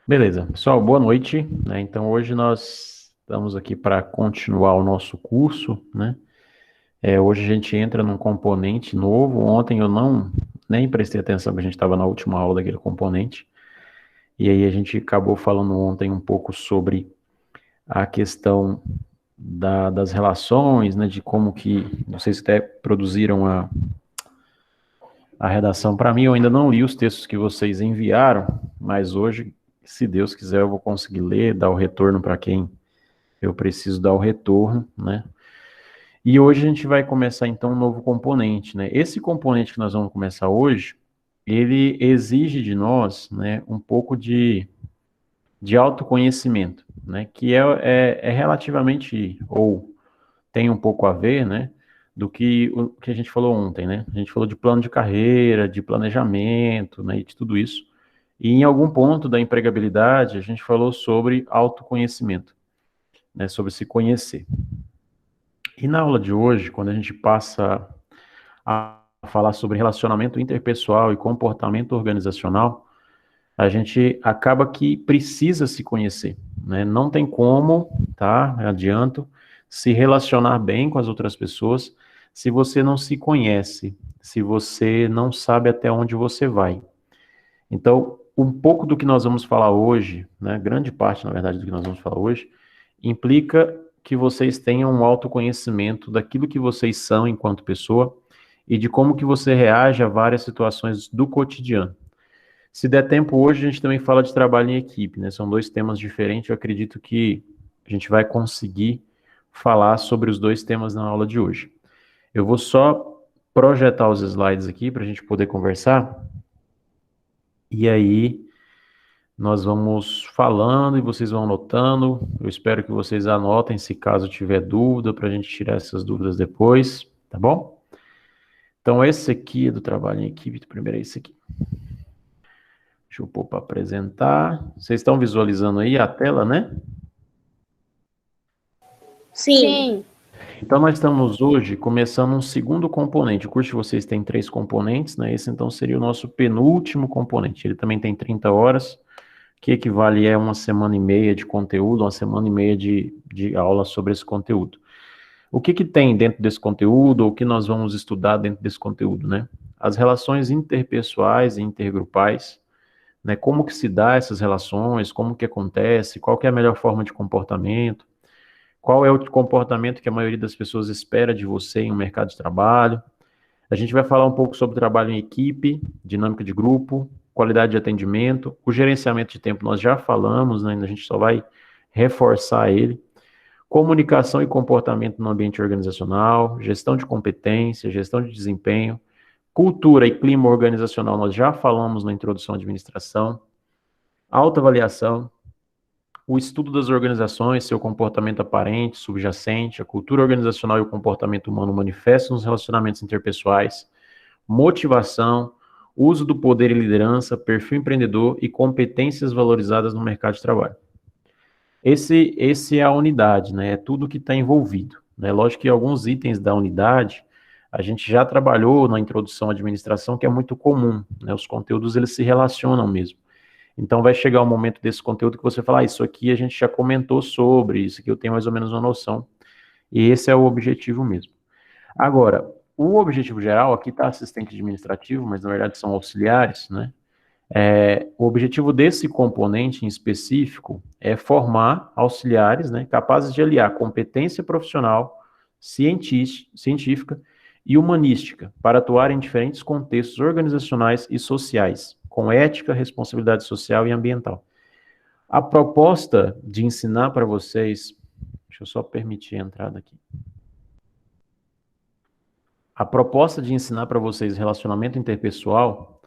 Beleza, pessoal, boa noite, né? Então hoje nós estamos aqui para continuar o nosso curso, né? Hoje a gente entra num componente novo. Ontem eu não nem prestei atenção que a gente estava na última aula daquele componente. E aí a gente acabou falando ontem um pouco sobre a questão das relações, né? De como que, não sei se até produziram a redação para mim. Eu ainda não li os textos que vocês enviaram, mas hoje, se Deus quiser, eu vou conseguir ler, dar o retorno para quem eu preciso dar o retorno, né? E hoje a gente vai começar então um novo componente, né? Esse componente que nós vamos começar hoje, ele exige de nós, né, um pouco de autoconhecimento, né? Que é relativamente, ou tem um pouco a ver, né? Do que o que a gente falou ontem, né? A gente falou de plano de carreira, de planejamento, né? E de tudo isso. E em algum ponto da empregabilidade, a gente falou sobre autoconhecimento, né? Sobre se conhecer. E na aula de hoje, quando a gente passa a falar sobre relacionamento interpessoal e comportamento organizacional, a gente acaba que precisa se conhecer, né? Não tem como, tá? Adianto, se relacionar bem com as outras pessoas se você não se conhece, se você não sabe até onde você vai. Então, um pouco do que nós vamos falar hoje, né? Grande parte, na verdade, do que nós vamos falar hoje, implica que vocês tenham um autoconhecimento daquilo que vocês são enquanto pessoa e de como que você reage a várias situações do cotidiano. Se der tempo hoje, a gente também fala de trabalho em equipe, né? São dois temas diferentes. Eu acredito que a gente vai conseguir falar sobre os dois temas na aula de hoje. Eu vou só projetar os slides aqui para a gente poder conversar. E aí nós vamos falando e vocês vão anotando. Eu espero que vocês anotem se caso tiver dúvida, para a gente tirar essas dúvidas depois, tá bom? Então, esse aqui é do trabalho em equipe. Primeiro é esse aqui. Deixa eu pôr para apresentar. Vocês estão visualizando aí a tela, né? Sim. Então, nós estamos hoje começando um segundo componente. O curso de vocês tem 3 componentes, né? Esse, então, seria o nosso penúltimo componente. Ele também tem 30 horas, que equivale a uma semana e meia de conteúdo, uma semana e meia de aula sobre esse conteúdo. O que que tem dentro desse conteúdo, ou o que nós vamos estudar dentro desse conteúdo, né? As relações interpessoais e intergrupais, né? Como que se dá essas relações, como que acontece, qual que é a melhor forma de comportamento, qual é o comportamento que a maioria das pessoas espera de você em um mercado de trabalho. A gente vai falar um pouco sobre trabalho em equipe, dinâmica de grupo, qualidade de atendimento, o gerenciamento de tempo nós já falamos, né? A gente só vai reforçar ele. Comunicação e comportamento no ambiente organizacional, gestão de competência, gestão de desempenho, cultura e clima organizacional nós já falamos na introdução à administração, autoavaliação, o estudo das organizações, seu comportamento aparente, subjacente, a cultura organizacional e o comportamento humano manifestam nos relacionamentos interpessoais, motivação, uso do poder e liderança, perfil empreendedor e competências valorizadas no mercado de trabalho. Esse é a unidade, né? É tudo que está envolvido, né? Lógico que alguns itens da unidade a gente já trabalhou na introdução à administração, que é muito comum, né? Os conteúdos eles se relacionam mesmo. Então vai chegar um momento desse conteúdo que você fala, ah, isso aqui a gente já comentou sobre, isso aqui eu tenho mais ou menos uma noção. E esse é o objetivo mesmo. Agora, o objetivo geral, aqui está assistente administrativo, mas na verdade são auxiliares, né? O objetivo desse componente em específico é formar auxiliares, né, capazes de aliar competência profissional, científica e humanística para atuar em diferentes contextos organizacionais e sociais, com ética, responsabilidade social e ambiental. A proposta de ensinar para vocês, deixa eu só permitir a entrada aqui. A proposta de ensinar para vocês relacionamento interpessoal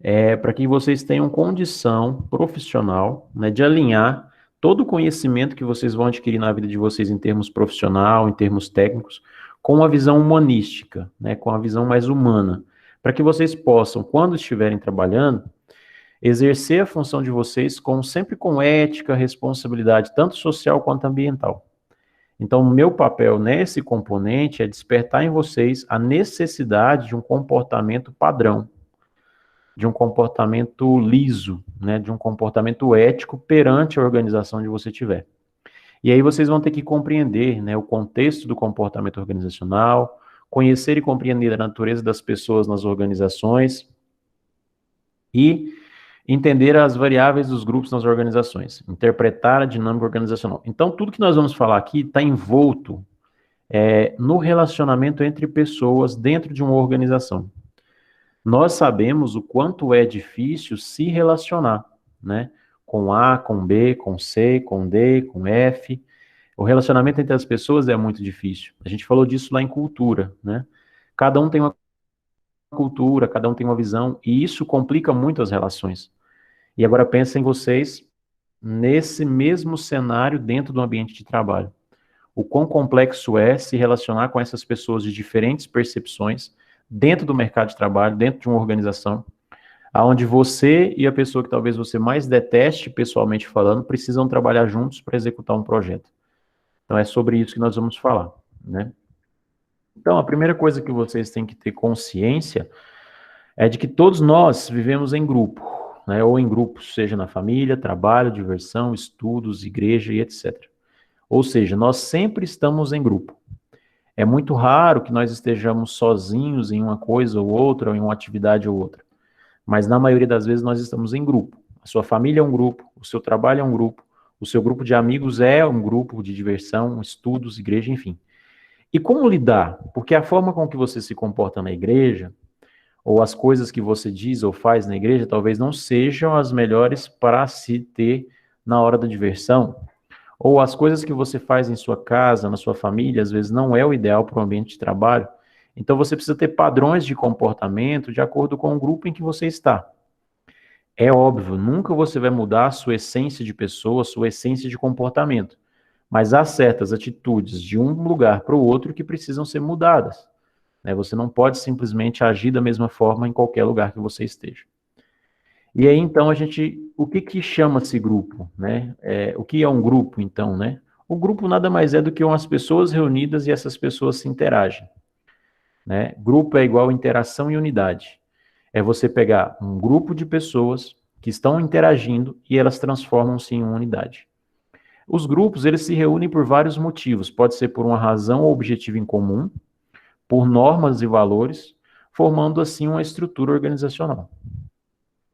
é para que vocês tenham condição profissional, né, de alinhar todo o conhecimento que vocês vão adquirir na vida de vocês em termos profissional, em termos técnicos, com a visão humanística, né, com a visão mais humana, para que vocês possam, quando estiverem trabalhando, exercer a função de vocês sempre com ética, responsabilidade, tanto social quanto ambiental. Então, o meu papel nesse componente é despertar em vocês a necessidade de um comportamento padrão, de um comportamento liso, né, de um comportamento ético perante a organização onde você estiver. E aí vocês vão ter que compreender, né, o contexto do comportamento organizacional, conhecer e compreender a natureza das pessoas nas organizações e entender as variáveis dos grupos nas organizações, interpretar a dinâmica organizacional. Então, tudo que nós vamos falar aqui está envolto no relacionamento entre pessoas dentro de uma organização. Nós sabemos o quanto é difícil se relacionar, né? Com A, com B, com C, com D, com F. O relacionamento entre as pessoas é muito difícil. A gente falou disso lá em cultura, né? Cada um tem uma cultura, cada um tem uma visão, e isso complica muito as relações. E agora pensem vocês nesse mesmo cenário dentro do ambiente de trabalho. O quão complexo é se relacionar com essas pessoas de diferentes percepções dentro do mercado de trabalho, dentro de uma organização, aonde você e a pessoa que talvez você mais deteste, pessoalmente falando, precisam trabalhar juntos para executar um projeto. Então é sobre isso que nós vamos falar, né? Então, a primeira coisa que vocês têm que ter consciência é de que todos nós vivemos em grupo, né? Ou em grupos, seja na família, trabalho, diversão, estudos, igreja e etc. Ou seja, nós sempre estamos em grupo. É muito raro que nós estejamos sozinhos em uma coisa ou outra, ou em uma atividade ou outra. Mas na maioria das vezes nós estamos em grupo. A sua família é um grupo, o seu trabalho é um grupo, o seu grupo de amigos é um grupo de diversão, estudos, igreja, enfim. E como lidar? Porque a forma com que você se comporta na igreja, ou as coisas que você diz ou faz na igreja, talvez não sejam as melhores para se ter na hora da diversão, ou as coisas que você faz em sua casa, na sua família, às vezes não é o ideal para o ambiente de trabalho. Então você precisa ter padrões de comportamento de acordo com o grupo em que você está. É óbvio, nunca você vai mudar a sua essência de pessoa, a sua essência de comportamento. Mas há certas atitudes de um lugar para o outro que precisam ser mudadas, né? Você não pode simplesmente agir da mesma forma em qualquer lugar que você esteja. E aí, então, o que que chama-se grupo, né? O que é um grupo, então, né? O grupo nada mais é do que umas pessoas reunidas e essas pessoas se interagem, né? Grupo é igual interação e unidade. É você pegar um grupo de pessoas que estão interagindo e elas transformam-se em uma unidade. Os grupos, eles se reúnem por vários motivos. Pode ser por uma razão ou objetivo em comum, por normas e valores, formando assim uma estrutura organizacional.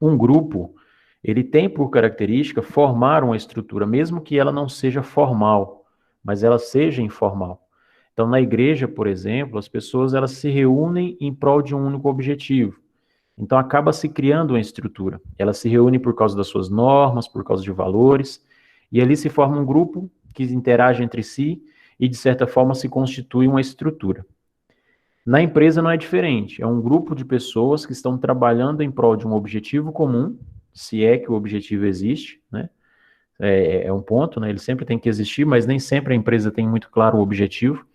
Um grupo, ele tem por característica formar uma estrutura, mesmo que ela não seja formal, mas ela seja informal. Então, na igreja, por exemplo, as pessoas elas se reúnem em prol de um único objetivo. Então, acaba se criando uma estrutura. Elas se reúnem por causa das suas normas, por causa de valores, e ali se forma um grupo que interage entre si e, de certa forma, se constitui uma estrutura. Na empresa não é diferente. É um grupo de pessoas que estão trabalhando em prol de um objetivo comum, se é que o objetivo existe, né? É um ponto, né? Ele sempre tem que existir, mas nem sempre a empresa tem muito claro o objetivo.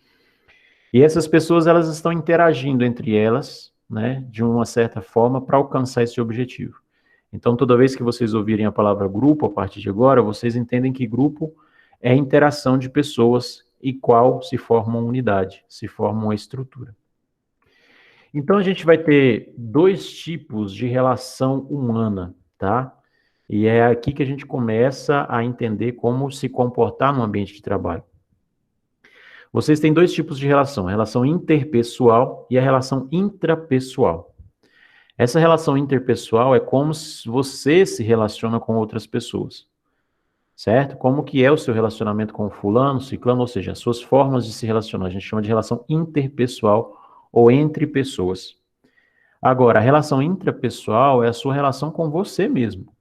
E essas pessoas, elas estão interagindo entre elas, né, de uma certa forma, para alcançar esse objetivo. Então, toda vez que vocês ouvirem a palavra grupo, a partir de agora, vocês entendem que grupo é a interação de pessoas e qual se forma uma unidade, se forma uma estrutura. Então, a gente vai ter dois tipos de relação humana, tá? E é aqui que a gente começa a entender como se comportar no ambiente de trabalho. Vocês têm dois tipos de relação, a relação interpessoal e a relação intrapessoal. Essa relação interpessoal é como você se relaciona com outras pessoas, certo? Como que é o seu relacionamento com o fulano, ciclano, ou seja, as suas formas de se relacionar. A gente chama de relação interpessoal ou entre pessoas. Agora, a relação intrapessoal é a sua relação com você mesmo.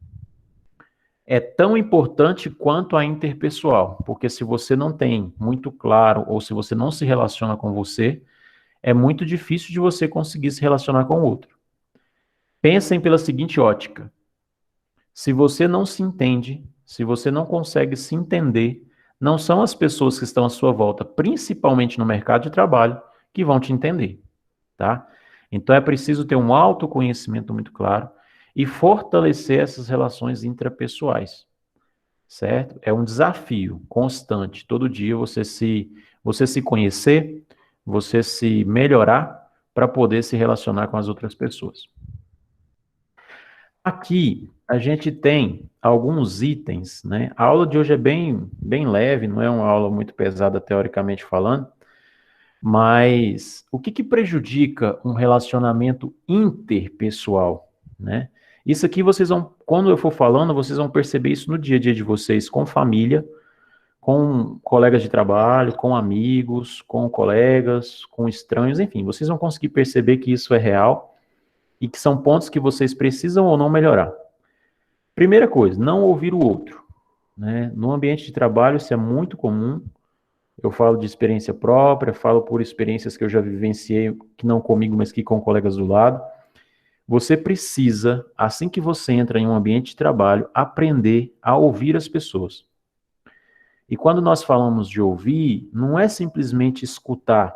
É tão importante quanto a interpessoal, porque se você não tem muito claro ou se você não se relaciona com você, é muito difícil de você conseguir se relacionar com o outro. Pensem pela seguinte ótica: se você não se entende, se você não consegue se entender, não são as pessoas que estão à sua volta, principalmente no mercado de trabalho, que vão te entender, tá? Então é preciso ter um autoconhecimento muito claro e fortalecer essas relações intrapessoais, certo? É um desafio constante, todo dia você se conhecer, você se melhorar para poder se relacionar com as outras pessoas. Aqui a gente tem alguns itens, né? A aula de hoje é bem leve, não é uma aula muito pesada teoricamente falando, mas o que prejudica um relacionamento interpessoal, né? Isso aqui vocês vão, quando eu for falando, vocês vão perceber isso no dia a dia de vocês, com família, com colegas de trabalho, com amigos, com colegas, com estranhos, enfim, vocês vão conseguir perceber que isso é real e que são pontos que vocês precisam ou não melhorar. Primeira coisa, não ouvir o outro, né? No ambiente de trabalho isso é muito comum. Eu falo de experiência própria, falo por experiências que eu já vivenciei, que não comigo, mas que com colegas do lado. Você precisa, assim que você entra em um ambiente de trabalho, aprender a ouvir as pessoas. E quando nós falamos de ouvir, não é simplesmente escutar.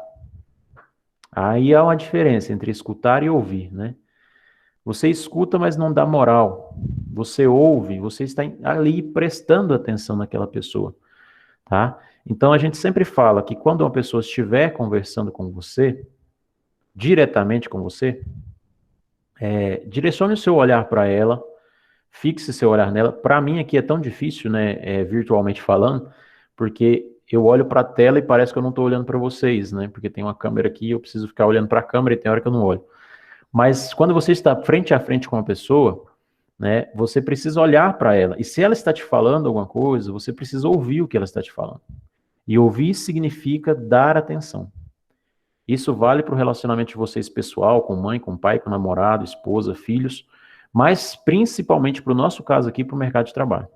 Aí há uma diferença entre escutar e ouvir, né? Você escuta, mas não dá moral. Você ouve, você está ali prestando atenção naquela pessoa, tá? Então a gente sempre fala que quando uma pessoa estiver conversando com você, diretamente com você, direcione o seu olhar para ela, fixe seu olhar nela. Para mim aqui é tão difícil, né, virtualmente falando, porque eu olho para a tela e parece que eu não estou olhando para vocês, né? Porque tem uma câmera aqui, eu preciso ficar olhando para a câmera e tem hora que eu não olho. Mas quando você está frente a frente com uma pessoa, né, você precisa olhar para ela. E se ela está te falando alguma coisa, você precisa ouvir o que ela está te falando. E ouvir significa dar atenção. Isso vale para o relacionamento de vocês pessoal, com mãe, com pai, com namorado, esposa, filhos, mas principalmente para o nosso caso aqui, para o mercado de trabalho.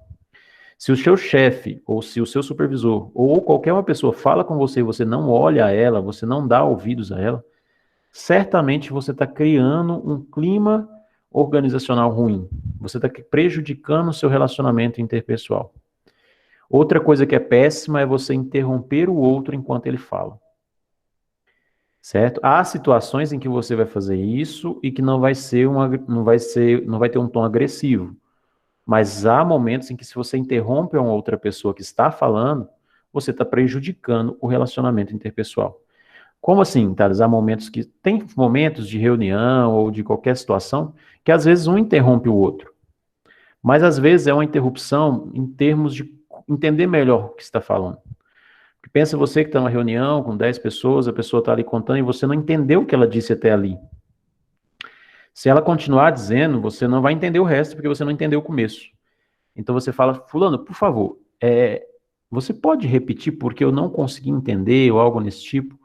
Se o seu chefe, ou se o seu supervisor, ou qualquer uma pessoa fala com você e você não olha a ela, você não dá ouvidos a ela, certamente você está criando um clima organizacional ruim. Você está prejudicando o seu relacionamento interpessoal. Outra coisa que é péssima é você interromper o outro enquanto ele fala. Certo? Há situações em que você vai fazer isso e que não vai ter um tom agressivo. Mas há momentos em que se você interrompe uma outra pessoa que está falando, você está prejudicando o relacionamento interpessoal. Como assim, Thales? Há momentos que tem momentos de reunião ou de qualquer situação que às vezes um interrompe o outro. Mas às vezes é uma interrupção em termos de entender melhor o que está falando. Pensa você que está numa reunião com 10 pessoas, a pessoa está ali contando e você não entendeu o que ela disse até ali. Se ela continuar dizendo, você não vai entender o resto, porque você não entendeu o começo. Então você fala, fulano, por favor, você pode repetir porque eu não consegui entender ou algo nesse tipo?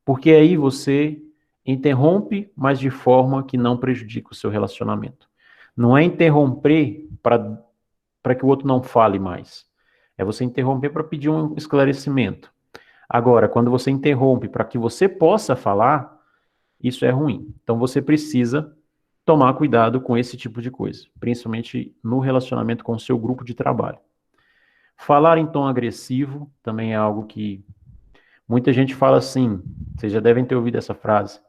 Porque aí você interrompe, mas de forma que não prejudica o seu relacionamento. Não é interromper para que o outro não fale mais. É você interromper para pedir um esclarecimento. Agora, quando você interrompe para que você possa falar, isso é ruim. Então você precisa tomar cuidado com esse tipo de coisa, principalmente no relacionamento com o seu grupo de trabalho. Falar em tom agressivo também é algo que muita gente fala assim, vocês já devem ter ouvido essa frase.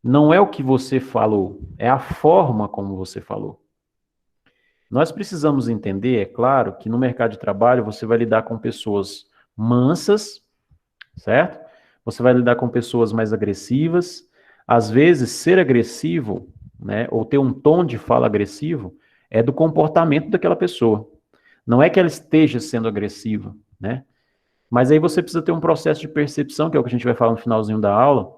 Não é o que você falou, é a forma como você falou. Nós precisamos entender, é claro, que no mercado de trabalho você vai lidar com pessoas mansas, certo? Você vai lidar com pessoas mais agressivas. Às vezes, ser agressivo, né, ou ter um tom de fala agressivo, é do comportamento daquela pessoa. Não é que ela esteja sendo agressiva, né? Mas aí você precisa ter um processo de percepção, que é o que a gente vai falar no finalzinho da aula,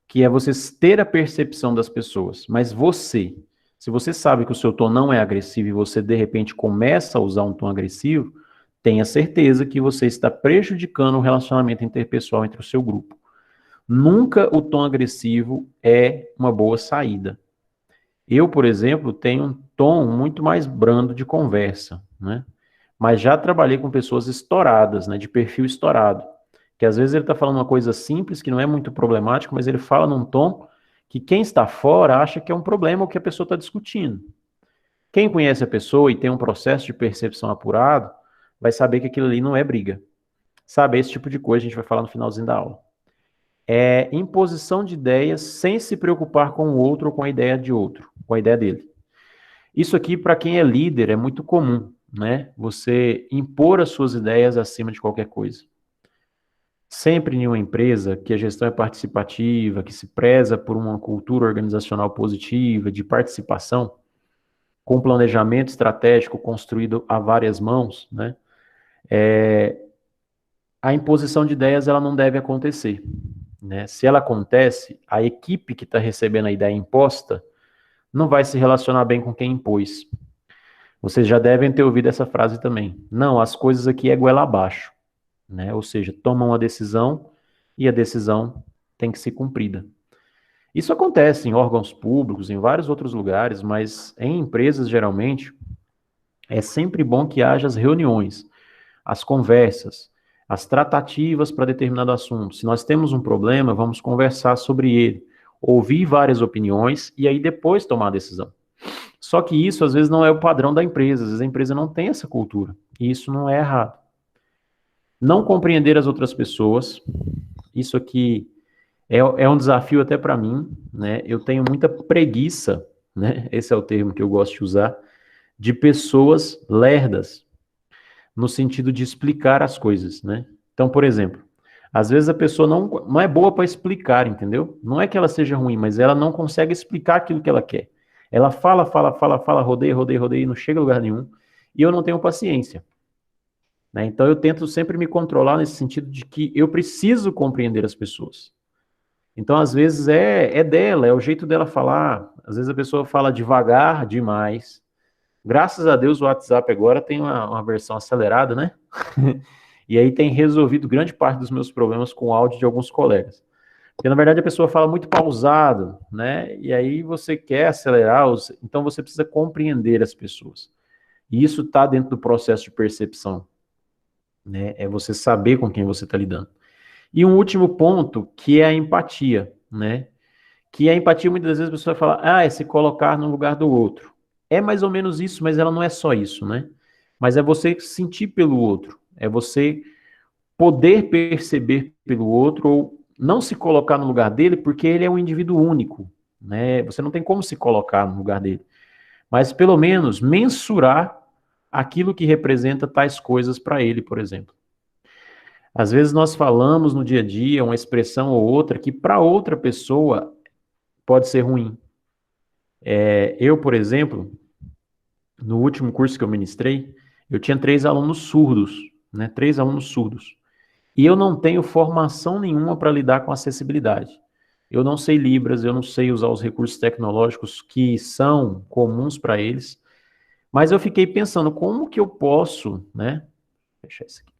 que é você ter a percepção das pessoas. Mas você, se você sabe que o seu tom não é agressivo e você de repente começa a usar um tom agressivo, tenha certeza que você está prejudicando o relacionamento interpessoal entre o seu grupo. Nunca o tom agressivo é uma boa saída. Eu, por exemplo, tenho um tom muito mais brando de conversa, né? Mas já trabalhei com pessoas estouradas, né, de perfil estourado, que às vezes ele está falando uma coisa simples, que não é muito problemático, mas ele fala num tom que quem está fora acha que é um problema o que a pessoa está discutindo. Quem conhece a pessoa e tem um processo de percepção apurado, vai saber que aquilo ali não é briga. Sabe, esse tipo de coisa a gente vai falar no finalzinho da aula. É imposição de ideias sem se preocupar com o outro ou com a ideia de outro, com a ideia dele. Isso aqui, para quem é líder, é muito comum, né? Você impor as suas ideias acima de qualquer coisa. Sempre em uma empresa que a gestão é participativa, que se preza por uma cultura organizacional positiva, de participação, com planejamento estratégico construído a várias mãos, né, a imposição de ideias ela não deve acontecer, né? Se ela acontece, a equipe que está recebendo a ideia imposta não vai se relacionar bem com quem impôs. Vocês já devem ter ouvido essa frase também. Não, as coisas aqui é goela abaixo, né? Ou seja, tomam a decisão e a decisão tem que ser cumprida. Isso acontece em órgãos públicos, em vários outros lugares, mas em empresas, geralmente, é sempre bom que haja as reuniões, as conversas, as tratativas para determinado assunto. Se nós temos um problema, vamos conversar sobre ele, ouvir várias opiniões e aí depois tomar a decisão. Só que isso, às vezes, não é o padrão da empresa. Às vezes a empresa não tem essa cultura. E isso não é errado. Não compreender as outras pessoas, isso aqui é um desafio até para mim, né? Eu tenho muita preguiça, né? Esse é o termo que eu gosto de usar, de pessoas lerdas, no sentido de explicar as coisas, né? Então, por exemplo, às vezes a pessoa não é boa para explicar, entendeu? Não é que ela seja ruim, mas ela não consegue explicar aquilo que ela quer. Ela fala, fala, fala, fala, rodeia, rodeia, rodeia, e não chega a lugar nenhum, e eu não tenho paciência, né? Então eu tento sempre me controlar nesse sentido de que eu preciso compreender as pessoas. Então, às vezes, é dela, é o jeito dela falar. Às vezes a pessoa fala devagar demais. Graças a Deus o WhatsApp agora tem uma versão acelerada, né? E aí tem resolvido grande parte dos meus problemas com o áudio de alguns colegas. Porque, na verdade, a pessoa fala muito pausado, né? E aí você quer acelerar, então você precisa compreender as pessoas. E isso está dentro do processo de percepção, né? É você saber com quem você está lidando. E um último ponto, que é a empatia, né? Que a empatia, muitas vezes, a pessoa fala, é se colocar no lugar do outro. É mais ou menos isso, mas ela não é só isso, né? Mas é você sentir pelo outro, é você poder perceber pelo outro ou não se colocar no lugar dele, porque ele é um indivíduo único, né? Você não tem como se colocar no lugar dele, mas pelo menos mensurar aquilo que representa tais coisas para ele, por exemplo. Às vezes nós falamos no dia a dia uma expressão ou outra que para outra pessoa pode ser ruim. Eu, por exemplo, no último curso que eu ministrei, eu tinha 3 alunos surdos, né? 3 alunos surdos. E eu não tenho formação nenhuma para lidar com acessibilidade. Eu não sei Libras, eu não sei usar os recursos tecnológicos que são comuns para eles, mas eu fiquei pensando como que eu posso, né? Deixa isso aqui.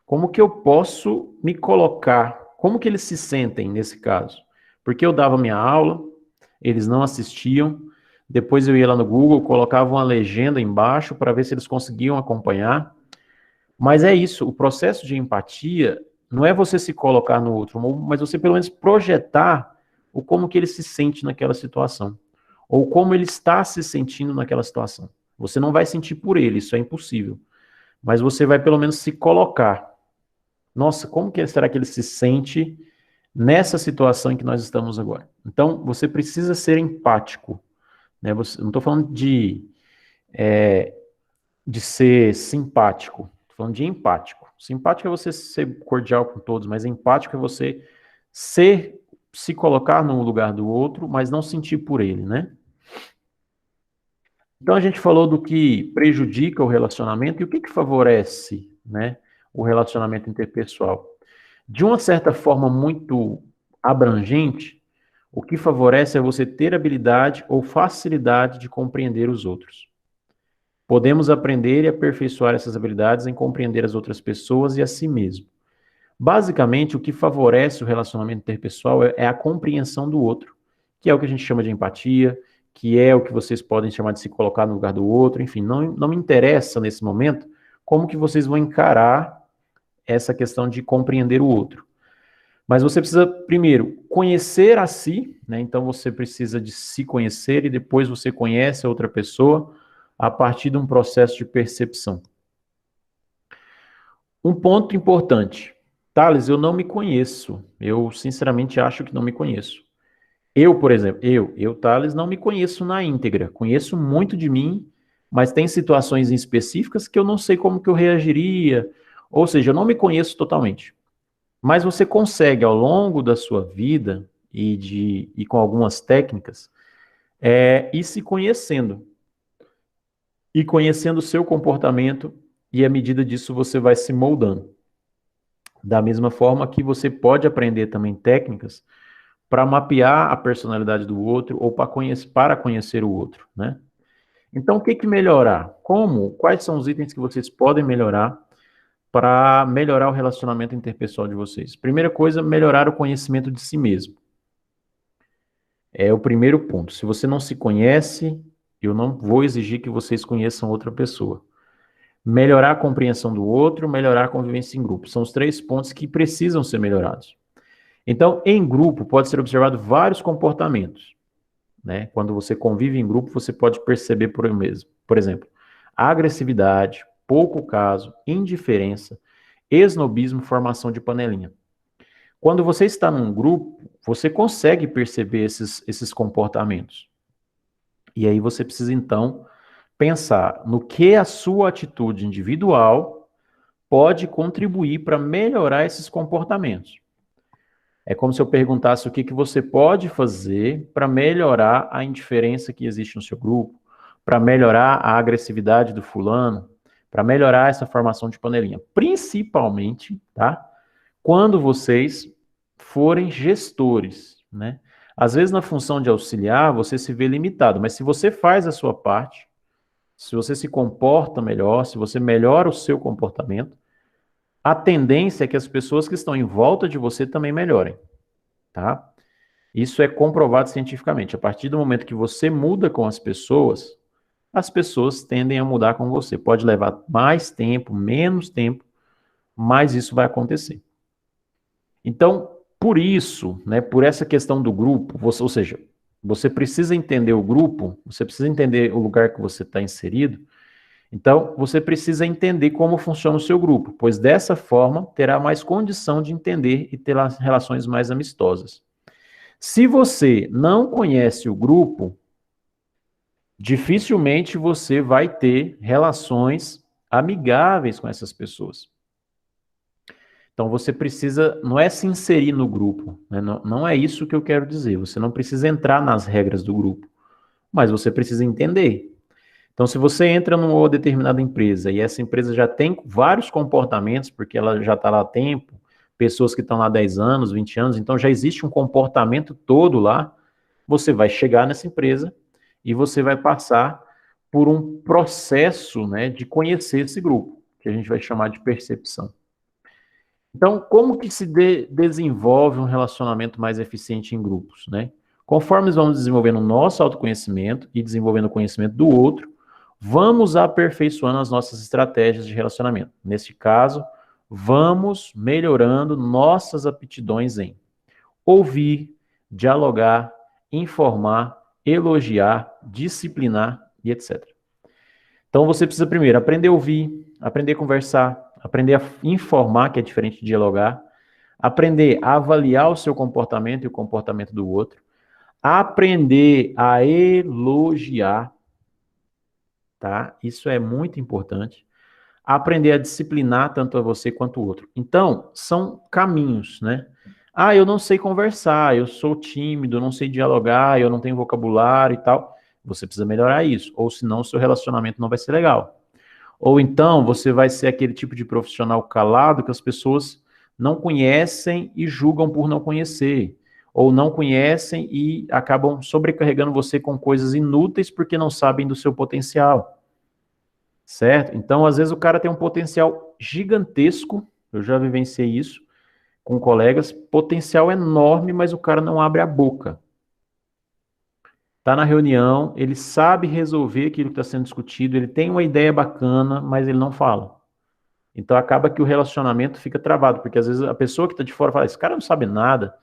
Como que eu posso me colocar? Como que eles se sentem nesse caso? Porque eu dava minha aula, eles não assistiam, depois eu ia lá no Google, colocava uma legenda embaixo para ver se eles conseguiam acompanhar. Mas é isso, o processo de empatia não é você se colocar no outro, mas você pelo menos projetar o como que ele se sente naquela situação, ou como ele está se sentindo naquela situação. Você não vai sentir por ele, isso é impossível, mas você vai pelo menos se colocar. Nossa, como que será que ele se sente nessa situação em que nós estamos agora? Então, você precisa ser empático, né? Não estou falando de ser simpático, estou falando de empático. Simpático é você ser cordial com todos, mas empático é você se colocar no lugar do outro, mas não sentir por ele, né? Então a gente falou do que prejudica o relacionamento e o que favorece, né, o relacionamento interpessoal. De uma certa forma muito abrangente, o que favorece é você ter habilidade ou facilidade de compreender os outros. Podemos aprender e aperfeiçoar essas habilidades em compreender as outras pessoas e a si mesmo. Basicamente, o que favorece o relacionamento interpessoal é a compreensão do outro, que é o que a gente chama de empatia, que é o que vocês podem chamar de se colocar no lugar do outro, enfim, não me interessa nesse momento como que vocês vão encarar essa questão de compreender o outro. Mas você precisa, primeiro, conhecer a si, né? Então você precisa de se conhecer e depois você conhece a outra pessoa a partir de um processo de percepção. Um ponto importante. Thales, eu não me conheço. Eu, sinceramente, acho que não me conheço. Eu, por exemplo, Thales, não me conheço na íntegra. Conheço muito de mim, mas tem situações específicas que eu não sei como que eu reagiria. Ou seja, eu não me conheço totalmente. Mas você consegue, ao longo da sua vida, e com algumas técnicas, ir se conhecendo. e conhecendo o seu comportamento, e à medida disso você vai se moldando. Da mesma forma que você pode aprender também técnicas para mapear a personalidade do outro ou para conhecer o outro, né? Então, o que que melhorar? Como? Quais são os itens que vocês podem melhorar para melhorar o relacionamento interpessoal de vocês? Primeira coisa, melhorar o conhecimento de si mesmo. É o primeiro ponto. Se você não se conhece, eu não vou exigir que vocês conheçam outra pessoa. Melhorar a compreensão do outro, melhorar a convivência em grupo. São os 3 pontos que precisam ser melhorados. Então, em grupo, pode ser observado vários comportamentos, né? Quando você convive em grupo, você pode perceber por mesmo. Por exemplo, agressividade, pouco caso, indiferença, esnobismo, formação de panelinha. Quando você está num grupo, você consegue perceber esses comportamentos. E aí você precisa, então, pensar no que a sua atitude individual pode contribuir para melhorar esses comportamentos. É como se eu perguntasse o que você pode fazer para melhorar a indiferença que existe no seu grupo, para melhorar a agressividade do fulano, para melhorar essa formação de panelinha. Principalmente, tá? Quando vocês forem gestores, né? Às vezes na função de auxiliar, você se vê limitado, mas se você faz a sua parte, se você se comporta melhor, se você melhora o seu comportamento, a tendência é que as pessoas que estão em volta de você também melhorem, tá? Isso é comprovado cientificamente. A partir do momento que você muda com as pessoas tendem a mudar com você. Pode levar mais tempo, menos tempo, mas isso vai acontecer. Então, por isso, né, por essa questão do grupo, ou seja, você precisa entender o grupo, você precisa entender o lugar que você está inserido, então você precisa entender como funciona o seu grupo, pois dessa forma terá mais condição de entender e ter relações mais amistosas. Se você não conhece o grupo, dificilmente você vai ter relações amigáveis com essas pessoas. Então você precisa, não é se inserir no grupo, né? Não é isso que eu quero dizer. Você não precisa entrar nas regras do grupo, mas você precisa entender. Então, se você entra numa determinada empresa e essa empresa já tem vários comportamentos, porque ela já está lá há tempo, pessoas que estão lá há 10 anos, 20 anos, então já existe um comportamento todo lá, você vai chegar nessa empresa e você vai passar por um processo, né, de conhecer esse grupo, que a gente vai chamar de percepção. Então, como que se desenvolve um relacionamento mais eficiente em grupos, né? Conforme vamos desenvolvendo o nosso autoconhecimento e desenvolvendo o conhecimento do outro, vamos aperfeiçoando as nossas estratégias de relacionamento. Neste caso, vamos melhorando nossas aptidões em ouvir, dialogar, informar, elogiar, disciplinar e etc. Então você precisa primeiro aprender a ouvir, aprender a conversar, aprender a informar, que é diferente de dialogar, aprender a avaliar o seu comportamento e o comportamento do outro, aprender a elogiar, tá? Isso é muito importante. Aprender a disciplinar tanto a você quanto o outro. Então, são caminhos, né? Ah, eu não sei conversar, eu sou tímido, eu não sei dialogar, eu não tenho vocabulário e tal. Você precisa melhorar isso, ou senão o seu relacionamento não vai ser legal. Ou então você vai ser aquele tipo de profissional calado que as pessoas não conhecem e julgam por não conhecer. Ou não conhecem e acabam sobrecarregando você com coisas inúteis porque não sabem do seu potencial. Certo? Então, às vezes o cara tem um potencial gigantesco, eu já vivenciei isso com colegas, potencial enorme, mas o cara não abre a boca. Está na reunião, ele sabe resolver aquilo que está sendo discutido, ele tem uma ideia bacana, mas ele não fala. Então acaba que o relacionamento fica travado, porque às vezes a pessoa que está de fora fala, esse cara não sabe nada,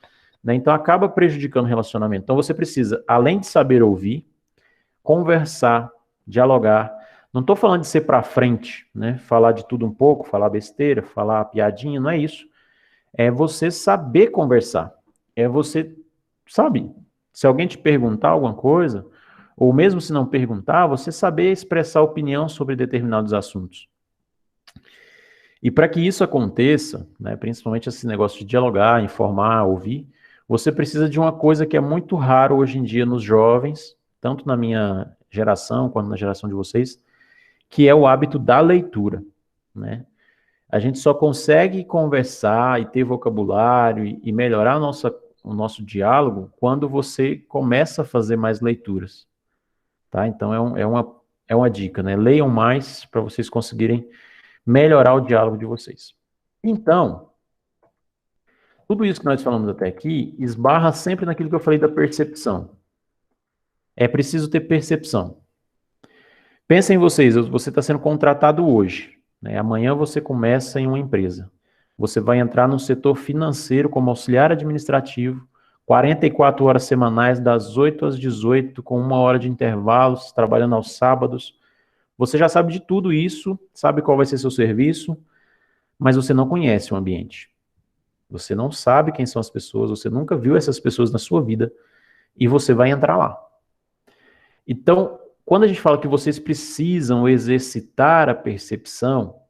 né? Então acaba prejudicando o relacionamento. Então você precisa, além de saber ouvir, conversar, dialogar. Não estou falando de ser para frente, né? Falar de tudo um pouco, falar besteira, falar piadinha, não é isso. É você saber conversar. É você, sabe, se alguém te perguntar alguma coisa, ou mesmo se não perguntar, você saber expressar opinião sobre determinados assuntos. E para que isso aconteça, né, principalmente esse negócio de dialogar, informar, ouvir, você precisa de uma coisa que é muito raro hoje em dia nos jovens, tanto na minha geração quanto na geração de vocês, que é o hábito da leitura, né? A gente só consegue conversar e ter vocabulário e melhorar o nosso diálogo quando você começa a fazer mais leituras, tá? Então é uma dica, né? Leiam mais para vocês conseguirem melhorar o diálogo de vocês. Então, tudo isso que nós falamos até aqui esbarra sempre naquilo que eu falei da percepção. É preciso ter percepção. Pensem em vocês, você está sendo contratado hoje, né? Amanhã você começa em uma empresa. Você vai entrar no setor financeiro como auxiliar administrativo, 44 horas semanais, das 8 às 18, com 1 hora de intervalos, trabalhando aos sábados. Você já sabe de tudo isso, sabe qual vai ser seu serviço, mas você não conhece o ambiente. Você não sabe quem são as pessoas, você nunca viu essas pessoas na sua vida, e você vai entrar lá. Então, quando a gente fala que vocês precisam exercitar a percepção,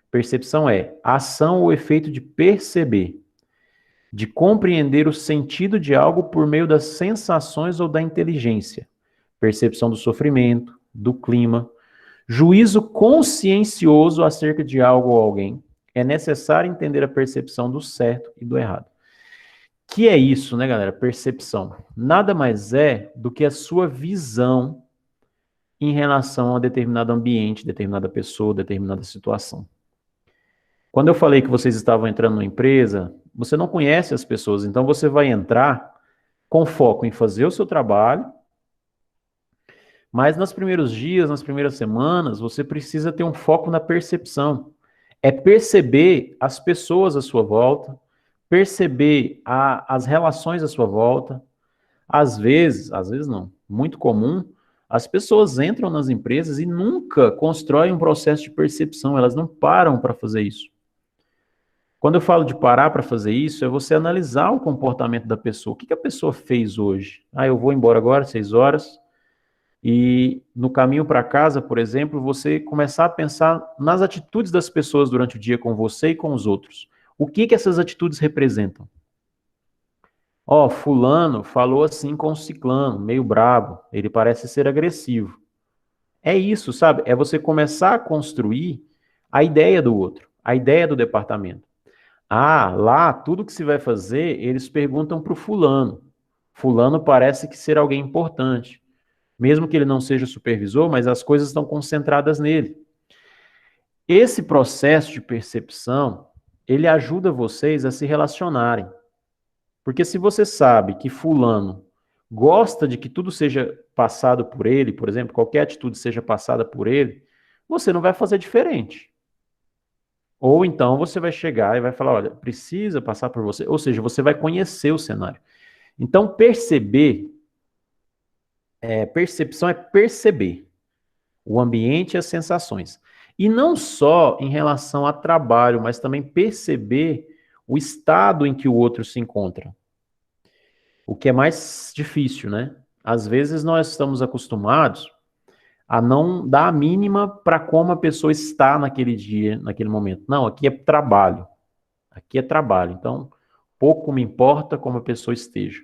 percepção é a ação ou efeito de perceber, de compreender o sentido de algo por meio das sensações ou da inteligência, percepção do sofrimento, do clima, juízo consciencioso acerca de algo ou alguém. É necessário entender a percepção do certo e do errado. Que é isso, né, galera? Percepção. Nada mais é do que a sua visão em relação a determinado ambiente, determinada pessoa, determinada situação. Quando eu falei que vocês estavam entrando numa empresa, você não conhece as pessoas, então você vai entrar com foco em fazer o seu trabalho, mas nos primeiros dias, nas primeiras semanas, você precisa ter um foco na percepção. É perceber as pessoas à sua volta, perceber as relações à sua volta. Às vezes não, muito comum, as pessoas entram nas empresas e nunca constroem um processo de percepção, elas não param para fazer isso. Quando eu falo de parar para fazer isso, é você analisar o comportamento da pessoa. O que a pessoa fez hoje? Ah, eu vou embora agora, 6 horas, e no caminho para casa, por exemplo, você começar a pensar nas atitudes das pessoas durante o dia com você e com os outros. O que essas atitudes representam? Ó, fulano falou assim com o ciclano, meio brabo, ele parece ser agressivo. É isso, sabe? É você começar a construir a ideia do outro, a ideia do departamento. Ah, lá, tudo que se vai fazer, eles perguntam para o fulano. Fulano parece que ser alguém importante. Mesmo que ele não seja supervisor, mas as coisas estão concentradas nele. Esse processo de percepção, ele ajuda vocês a se relacionarem. Porque se você sabe que fulano gosta de que tudo seja passado por ele, por exemplo, qualquer atitude seja passada por ele, você não vai fazer diferente. Ou então você vai chegar e vai falar, olha, precisa passar por você. Ou seja, você vai conhecer o cenário. Então, percepção é perceber o ambiente e as sensações. E não só em relação a trabalho, mas também perceber o estado em que o outro se encontra. O que é mais difícil, né? Às vezes nós estamos acostumados a não dar a mínima para como a pessoa está naquele dia, naquele momento. Não, aqui é trabalho. Aqui é trabalho. Então, pouco me importa como a pessoa esteja.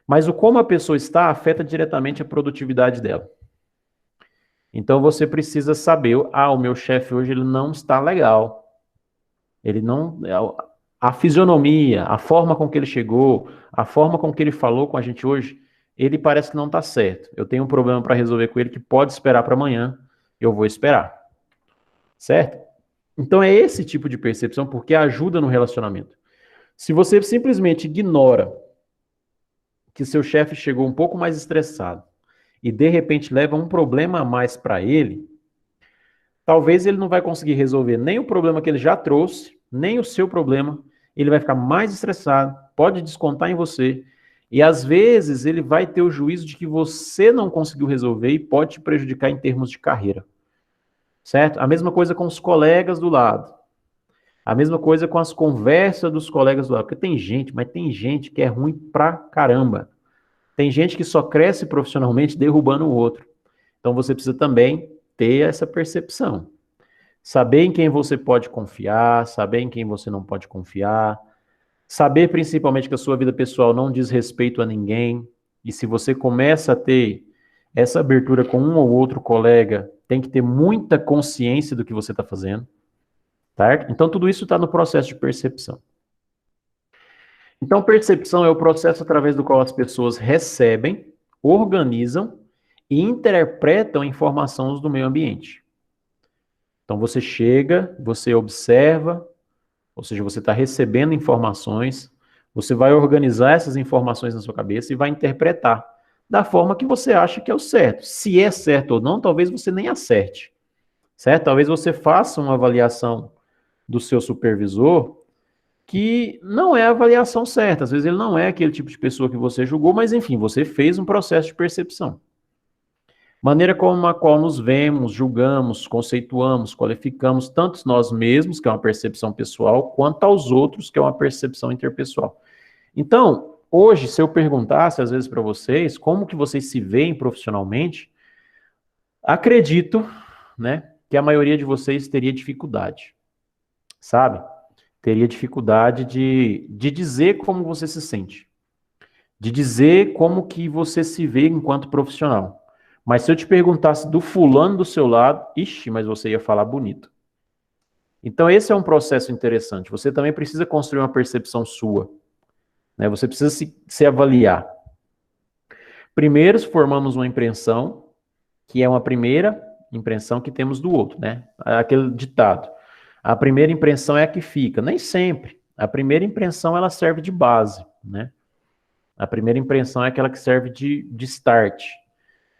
Mas o como a pessoa está afeta diretamente a produtividade dela. Então você precisa saber, o meu chefe hoje ele não está legal. Ele não, a fisionomia, a forma com que ele chegou, a forma com que ele falou com a gente hoje, ele parece que não está certo. Eu tenho um problema para resolver com ele que pode esperar para amanhã, eu vou esperar. Certo? Então é esse tipo de percepção porque ajuda no relacionamento. Se você simplesmente ignora que seu chefe chegou um pouco mais estressado e de repente leva um problema a mais para ele, talvez ele não vai conseguir resolver nem o problema que ele já trouxe, nem o seu problema, ele vai ficar mais estressado, pode descontar em você, e às vezes ele vai ter o juízo de que você não conseguiu resolver e pode te prejudicar em termos de carreira. Certo? A mesma coisa com os colegas do lado. A mesma coisa com as conversas dos colegas do lado. Porque tem gente, mas tem gente que é ruim pra caramba. Tem gente que só cresce profissionalmente derrubando o outro. Então você precisa também ter essa percepção. Saber em quem você pode confiar, saber em quem você não pode confiar, saber principalmente que a sua vida pessoal não diz respeito a ninguém, e se você começa a ter Essa abertura com um ou outro colega tem que ter muita consciência do que você está fazendo, certo? Então, tudo isso está no processo de percepção. Então, percepção é o processo através do qual as pessoas recebem, organizam e interpretam informações do meio ambiente. Então, você chega, você observa, ou seja, você está recebendo informações, você vai organizar essas informações na sua cabeça e vai interpretar da forma que você acha que é o certo. Se é certo ou não, talvez você nem acerte, certo? Talvez você faça uma avaliação do seu supervisor que não é a avaliação certa. Às vezes ele não é aquele tipo de pessoa que você julgou, mas enfim, você fez um processo de percepção. Maneira como a qual nos vemos, julgamos, conceituamos, qualificamos, tanto nós mesmos, que é uma percepção pessoal, quanto aos outros, que é uma percepção interpessoal. Então, hoje, se eu perguntasse às vezes para vocês como que vocês se veem profissionalmente, acredito, né, que a maioria de vocês teria dificuldade, sabe? Teria dificuldade de dizer como você se sente, de dizer como que você se vê enquanto profissional. Mas se eu te perguntasse do fulano do seu lado, ixi, mas você ia falar bonito. Então esse é um processo interessante. Você também precisa construir uma percepção sua, né? Você precisa se avaliar. Primeiro formamos uma impressão, que é uma primeira impressão que temos do outro, né? Aquele ditado. A primeira impressão é a que fica. Nem sempre. A primeira impressão ela serve de base, né? A primeira impressão é aquela que serve de start.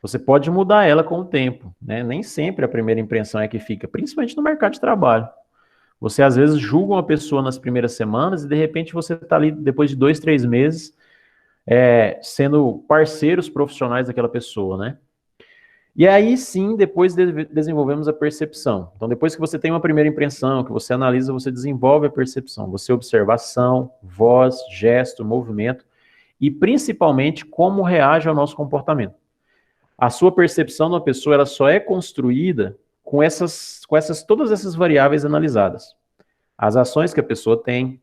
Você pode mudar ela com o tempo, né? Nem sempre a primeira impressão é a que fica, principalmente no mercado de trabalho. Você às vezes julga uma pessoa nas primeiras semanas e de repente você está ali depois de 2, 3 meses sendo parceiros profissionais daquela pessoa, né? E aí sim, depois desenvolvemos a percepção. Então, depois que você tem uma primeira impressão, que você analisa, você desenvolve a percepção. Você observa ação, voz, gesto, movimento e principalmente como reage ao nosso comportamento. A sua percepção da pessoa ela só é construída com todas essas variáveis analisadas. As ações que a pessoa tem,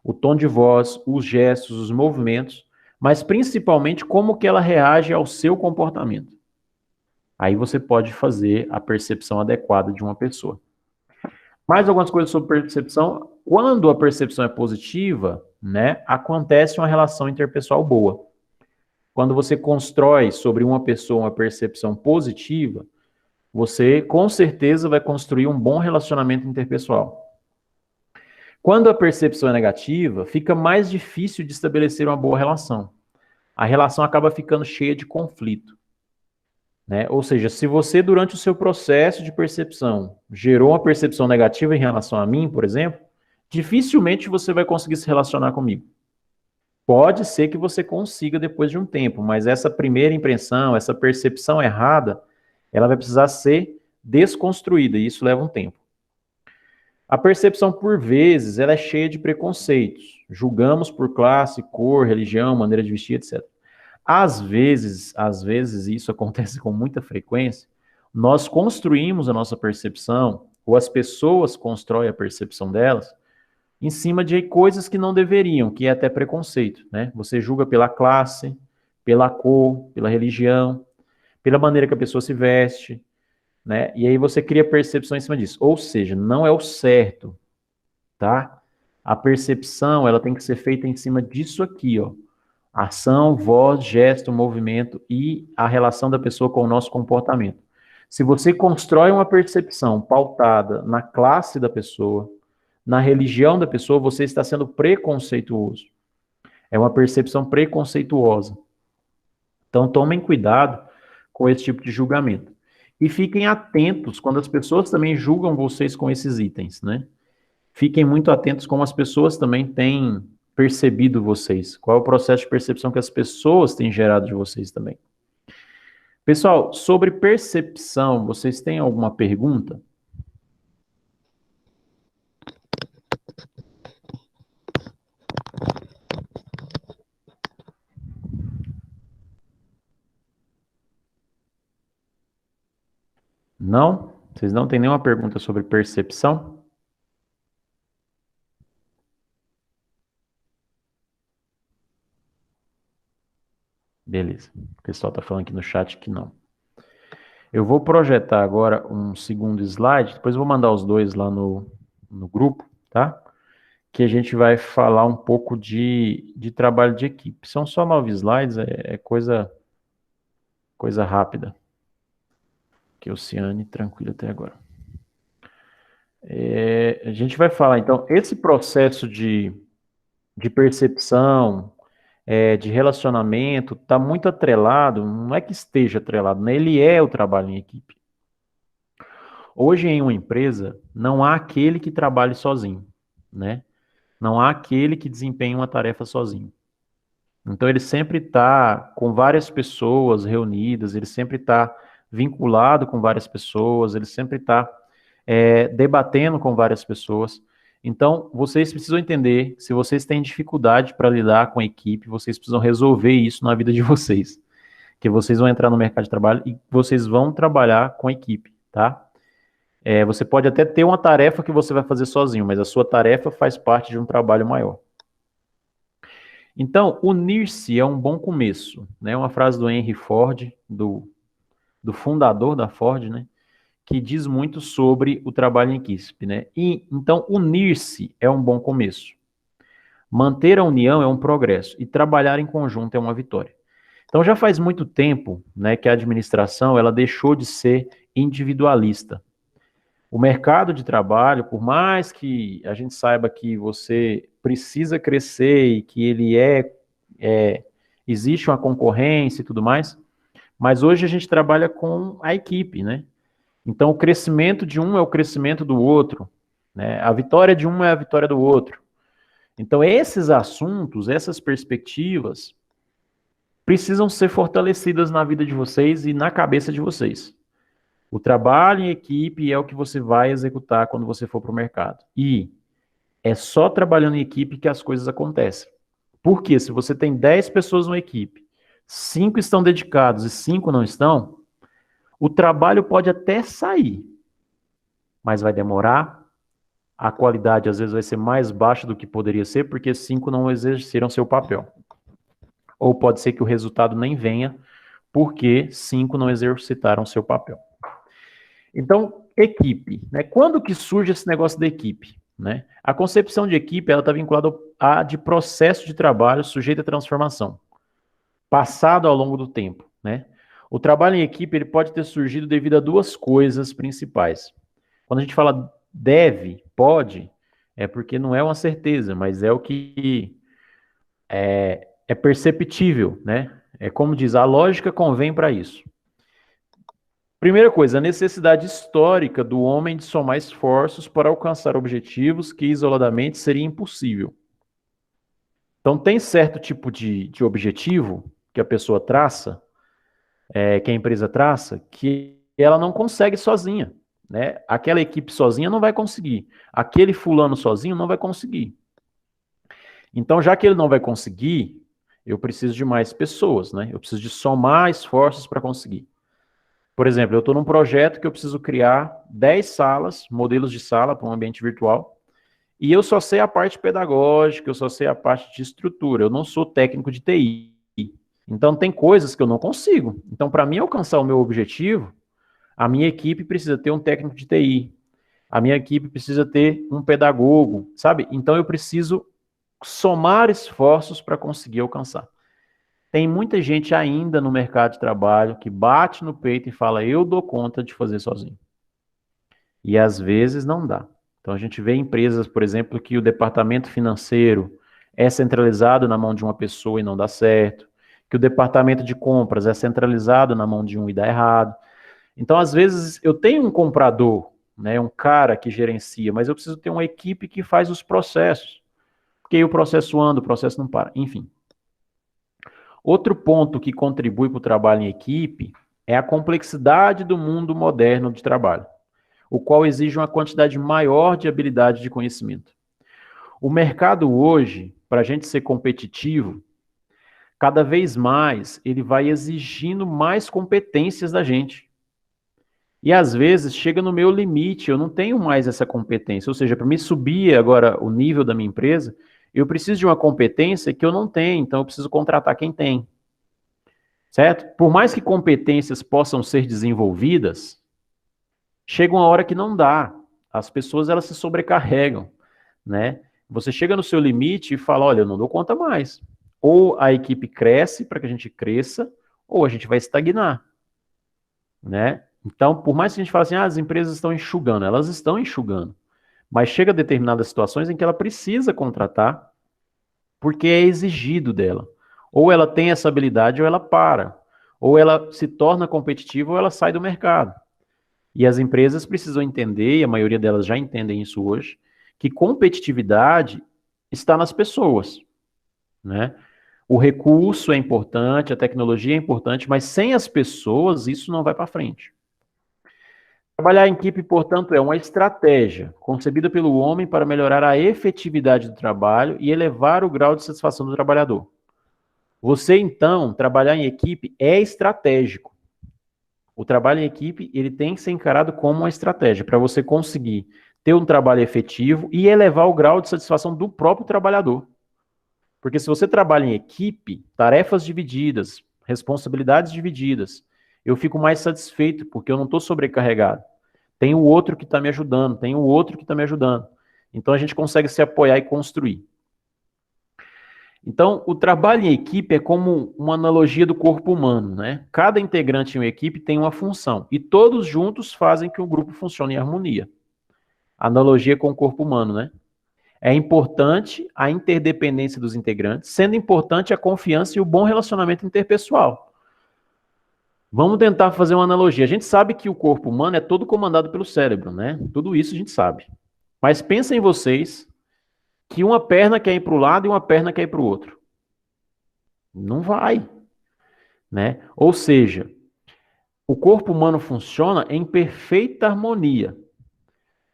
o tom de voz, os gestos, os movimentos, mas principalmente como que ela reage ao seu comportamento. Aí você pode fazer a percepção adequada de uma pessoa. Mais algumas coisas sobre percepção. Quando a percepção é positiva, né, acontece uma relação interpessoal boa. Quando você constrói sobre uma pessoa uma percepção positiva, você com certeza vai construir um bom relacionamento interpessoal. Quando a percepção é negativa, fica mais difícil de estabelecer uma boa relação. A relação acaba ficando cheia de conflito. Né? Ou seja, se você, durante o seu processo de percepção, gerou uma percepção negativa em relação a mim, por exemplo, dificilmente você vai conseguir se relacionar comigo. Pode ser que você consiga depois de um tempo, mas essa primeira impressão, essa percepção errada, ela vai precisar ser desconstruída, e isso leva um tempo. A percepção, por vezes, ela é cheia de preconceitos. Julgamos por classe, cor, religião, maneira de vestir, etc. Às vezes, isso acontece com muita frequência, nós construímos a nossa percepção, ou as pessoas constroem a percepção delas, em cima de coisas que não deveriam, que é até preconceito, né? Você julga pela classe, pela cor, pela religião, pela maneira que a pessoa se veste, né? E aí você cria percepção em cima disso. Ou seja, não é o certo, tá? A percepção, ela tem que ser feita em cima disso aqui, ó. Ação, voz, gesto, movimento e a relação da pessoa com o nosso comportamento. Se você constrói uma percepção pautada na classe da pessoa, na religião da pessoa, você está sendo preconceituoso. É uma percepção preconceituosa. Então, tomem cuidado com esse tipo de julgamento. E fiquem atentos quando as pessoas também julgam vocês com esses itens, né? Fiquem muito atentos como as pessoas também têm percebido vocês. Qual é o processo de percepção que as pessoas têm gerado de vocês também. Pessoal, sobre percepção, vocês têm alguma pergunta? Não? Vocês não têm nenhuma pergunta sobre percepção? Beleza. O pessoal está falando aqui no chat que não. Eu vou projetar agora um segundo slide, depois eu vou mandar os dois lá no grupo, tá? Que a gente vai falar um pouco de trabalho de equipe. São só 9 slides, é coisa rápida. Que Oceane, tranquilo até agora. A gente vai falar, então, esse processo de percepção, de relacionamento, está muito atrelado, não é que esteja atrelado, né? Ele é o trabalho em equipe. Hoje, em uma empresa, não há aquele que trabalhe sozinho, né? Não há aquele que desempenhe uma tarefa sozinho. Então, ele sempre está com várias pessoas reunidas, ele sempre está vinculado com várias pessoas, ele sempre está debatendo com várias pessoas. Então, vocês precisam entender, se vocês têm dificuldade para lidar com a equipe, vocês precisam resolver isso na vida de vocês. Que vocês vão entrar no mercado de trabalho e vocês vão trabalhar com a equipe, tá? Você pode até ter uma tarefa que você vai fazer sozinho, mas a sua tarefa faz parte de um trabalho maior. Então, unir-se é um bom começo, né? Uma frase do Henry Ford, do fundador da Ford, né? Que diz muito sobre o trabalho em equipe, né? E, então, unir-se é um bom começo. Manter a união é um progresso e trabalhar em conjunto é uma vitória. Então, já faz muito tempo, né, que a administração ela deixou de ser individualista. O mercado de trabalho, por mais que a gente saiba que você precisa crescer e que ele existe uma concorrência e tudo mais, mas hoje a gente trabalha com a equipe, né? Então, o crescimento de um é o crescimento do outro, né? A vitória de um é a vitória do outro. Então, esses assuntos, essas perspectivas, precisam ser fortalecidas na vida de vocês e na cabeça de vocês. O trabalho em equipe é o que você vai executar quando você for para o mercado. E é só trabalhando em equipe que as coisas acontecem. Porque se você tem 10 pessoas numa equipe, 5 estão dedicados e 5 não estão, o trabalho pode até sair, mas vai demorar, a qualidade às vezes vai ser mais baixa do que poderia ser, porque 5 não exerceram seu papel. Ou pode ser que o resultado nem venha, porque 5 não exercitaram seu papel. Então, equipe, né? Quando que surge esse negócio da equipe? Né? A concepção de equipe está vinculada a de processo de trabalho sujeito à transformação, passado ao longo do tempo. Né? O trabalho em equipe ele pode ter surgido devido a duas coisas principais. Quando a gente fala deve, pode, é porque não é uma certeza, mas é o que é perceptível. Né? É como diz, a lógica convém para isso. Primeira coisa, a necessidade histórica do homem de somar esforços para alcançar objetivos que isoladamente seria impossível. Então, tem certo tipo de objetivo que a pessoa traça, que a empresa traça, que ela não consegue sozinha. Né? Aquela equipe sozinha não vai conseguir. Aquele fulano sozinho não vai conseguir. Então, já que ele não vai conseguir, eu preciso de mais pessoas. Né? Eu preciso de somar esforços para conseguir. Por exemplo, eu estou num projeto que eu preciso criar 10 salas, modelos de sala para um ambiente virtual, e eu só sei a parte pedagógica, eu só sei a parte de estrutura, eu não sou técnico de TI. Então, tem coisas que eu não consigo. Então, para mim alcançar o meu objetivo, a minha equipe precisa ter um técnico de TI, a minha equipe precisa ter um pedagogo, sabe? Então, eu preciso somar esforços para conseguir alcançar. Tem muita gente ainda no mercado de trabalho que bate no peito e fala, eu dou conta de fazer sozinho. E às vezes não dá. Então a gente vê empresas, por exemplo, que o departamento financeiro é centralizado na mão de uma pessoa e não dá certo, que o departamento de compras é centralizado na mão de um e dá errado. Então, às vezes, eu tenho um comprador, né, um cara que gerencia, mas eu preciso ter uma equipe que faz os processos. Porque aí o processo anda, o processo não para. Enfim. Outro ponto que contribui para o trabalho em equipe é a complexidade do mundo moderno de trabalho, o qual exige uma quantidade maior de habilidade de conhecimento. O mercado hoje, para a gente ser competitivo, cada vez mais ele vai exigindo mais competências da gente. E às vezes chega no meu limite, eu não tenho mais essa competência. Ou seja, para me subir agora o nível da minha empresa, eu preciso de uma competência que eu não tenho, então eu preciso contratar quem tem. certo? Por mais que competências possam ser desenvolvidas, chega uma hora que não dá. As pessoas, elas se sobrecarregam, né? Você chega no seu limite e fala, olha, eu não dou conta mais. Ou a equipe cresce para que a gente cresça, ou a gente vai estagnar, né? Então, por mais que a gente fale assim, as empresas estão enxugando, elas estão enxugando. Mas chega a determinadas situações em que ela precisa contratar porque é exigido dela. Ou ela tem essa habilidade ou ela para. Ou ela se torna competitiva ou ela sai do mercado. E as empresas precisam entender, e a maioria delas já entendem isso hoje, que competitividade está nas pessoas, né? O recurso é importante, a tecnologia é importante, mas sem as pessoas isso não vai para frente. Trabalhar em equipe, portanto, é uma estratégia concebida pelo homem para melhorar a efetividade do trabalho e elevar o grau de satisfação do trabalhador. Você, então, trabalhar em equipe é estratégico. O trabalho em equipe, ele tem que ser encarado como uma estratégia para você conseguir ter um trabalho efetivo e elevar o grau de satisfação do próprio trabalhador. Porque se você trabalha em equipe, tarefas divididas, responsabilidades divididas, eu fico mais satisfeito porque eu não estou sobrecarregado. Tem o outro que está me ajudando, tem o outro que está me ajudando. Então a gente consegue se apoiar e construir. Então, o trabalho em equipe é como uma analogia do corpo humano, né? Cada integrante em uma equipe tem uma função e todos juntos fazem que o grupo funcione em harmonia. Analogia com o corpo humano, né? É importante a interdependência dos integrantes, sendo importante a confiança e o bom relacionamento interpessoal. Vamos tentar fazer uma analogia. A gente sabe que o corpo humano é todo comandado pelo cérebro, né? Tudo isso a gente sabe. Mas pensa em vocês que uma perna quer ir para o lado e uma perna quer ir para o outro. Não vai, né? Ou seja, o corpo humano funciona em perfeita harmonia.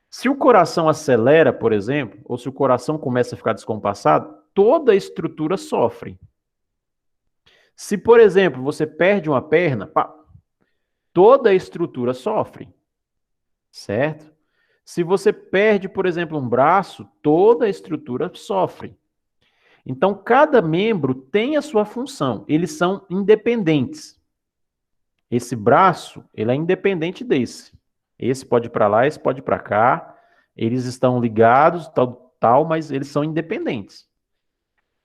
Se o coração acelera, por exemplo, ou se o coração começa a ficar descompassado, toda a estrutura sofre. Se, por exemplo, você perde uma perna, pá, toda a estrutura sofre, certo? Se você perde, por exemplo, um braço, toda a estrutura sofre. Então, cada membro tem a sua função, eles são independentes. Esse braço, ele é independente desse. Esse pode ir para lá, esse pode ir para cá. Eles estão ligados, tal, mas eles são independentes.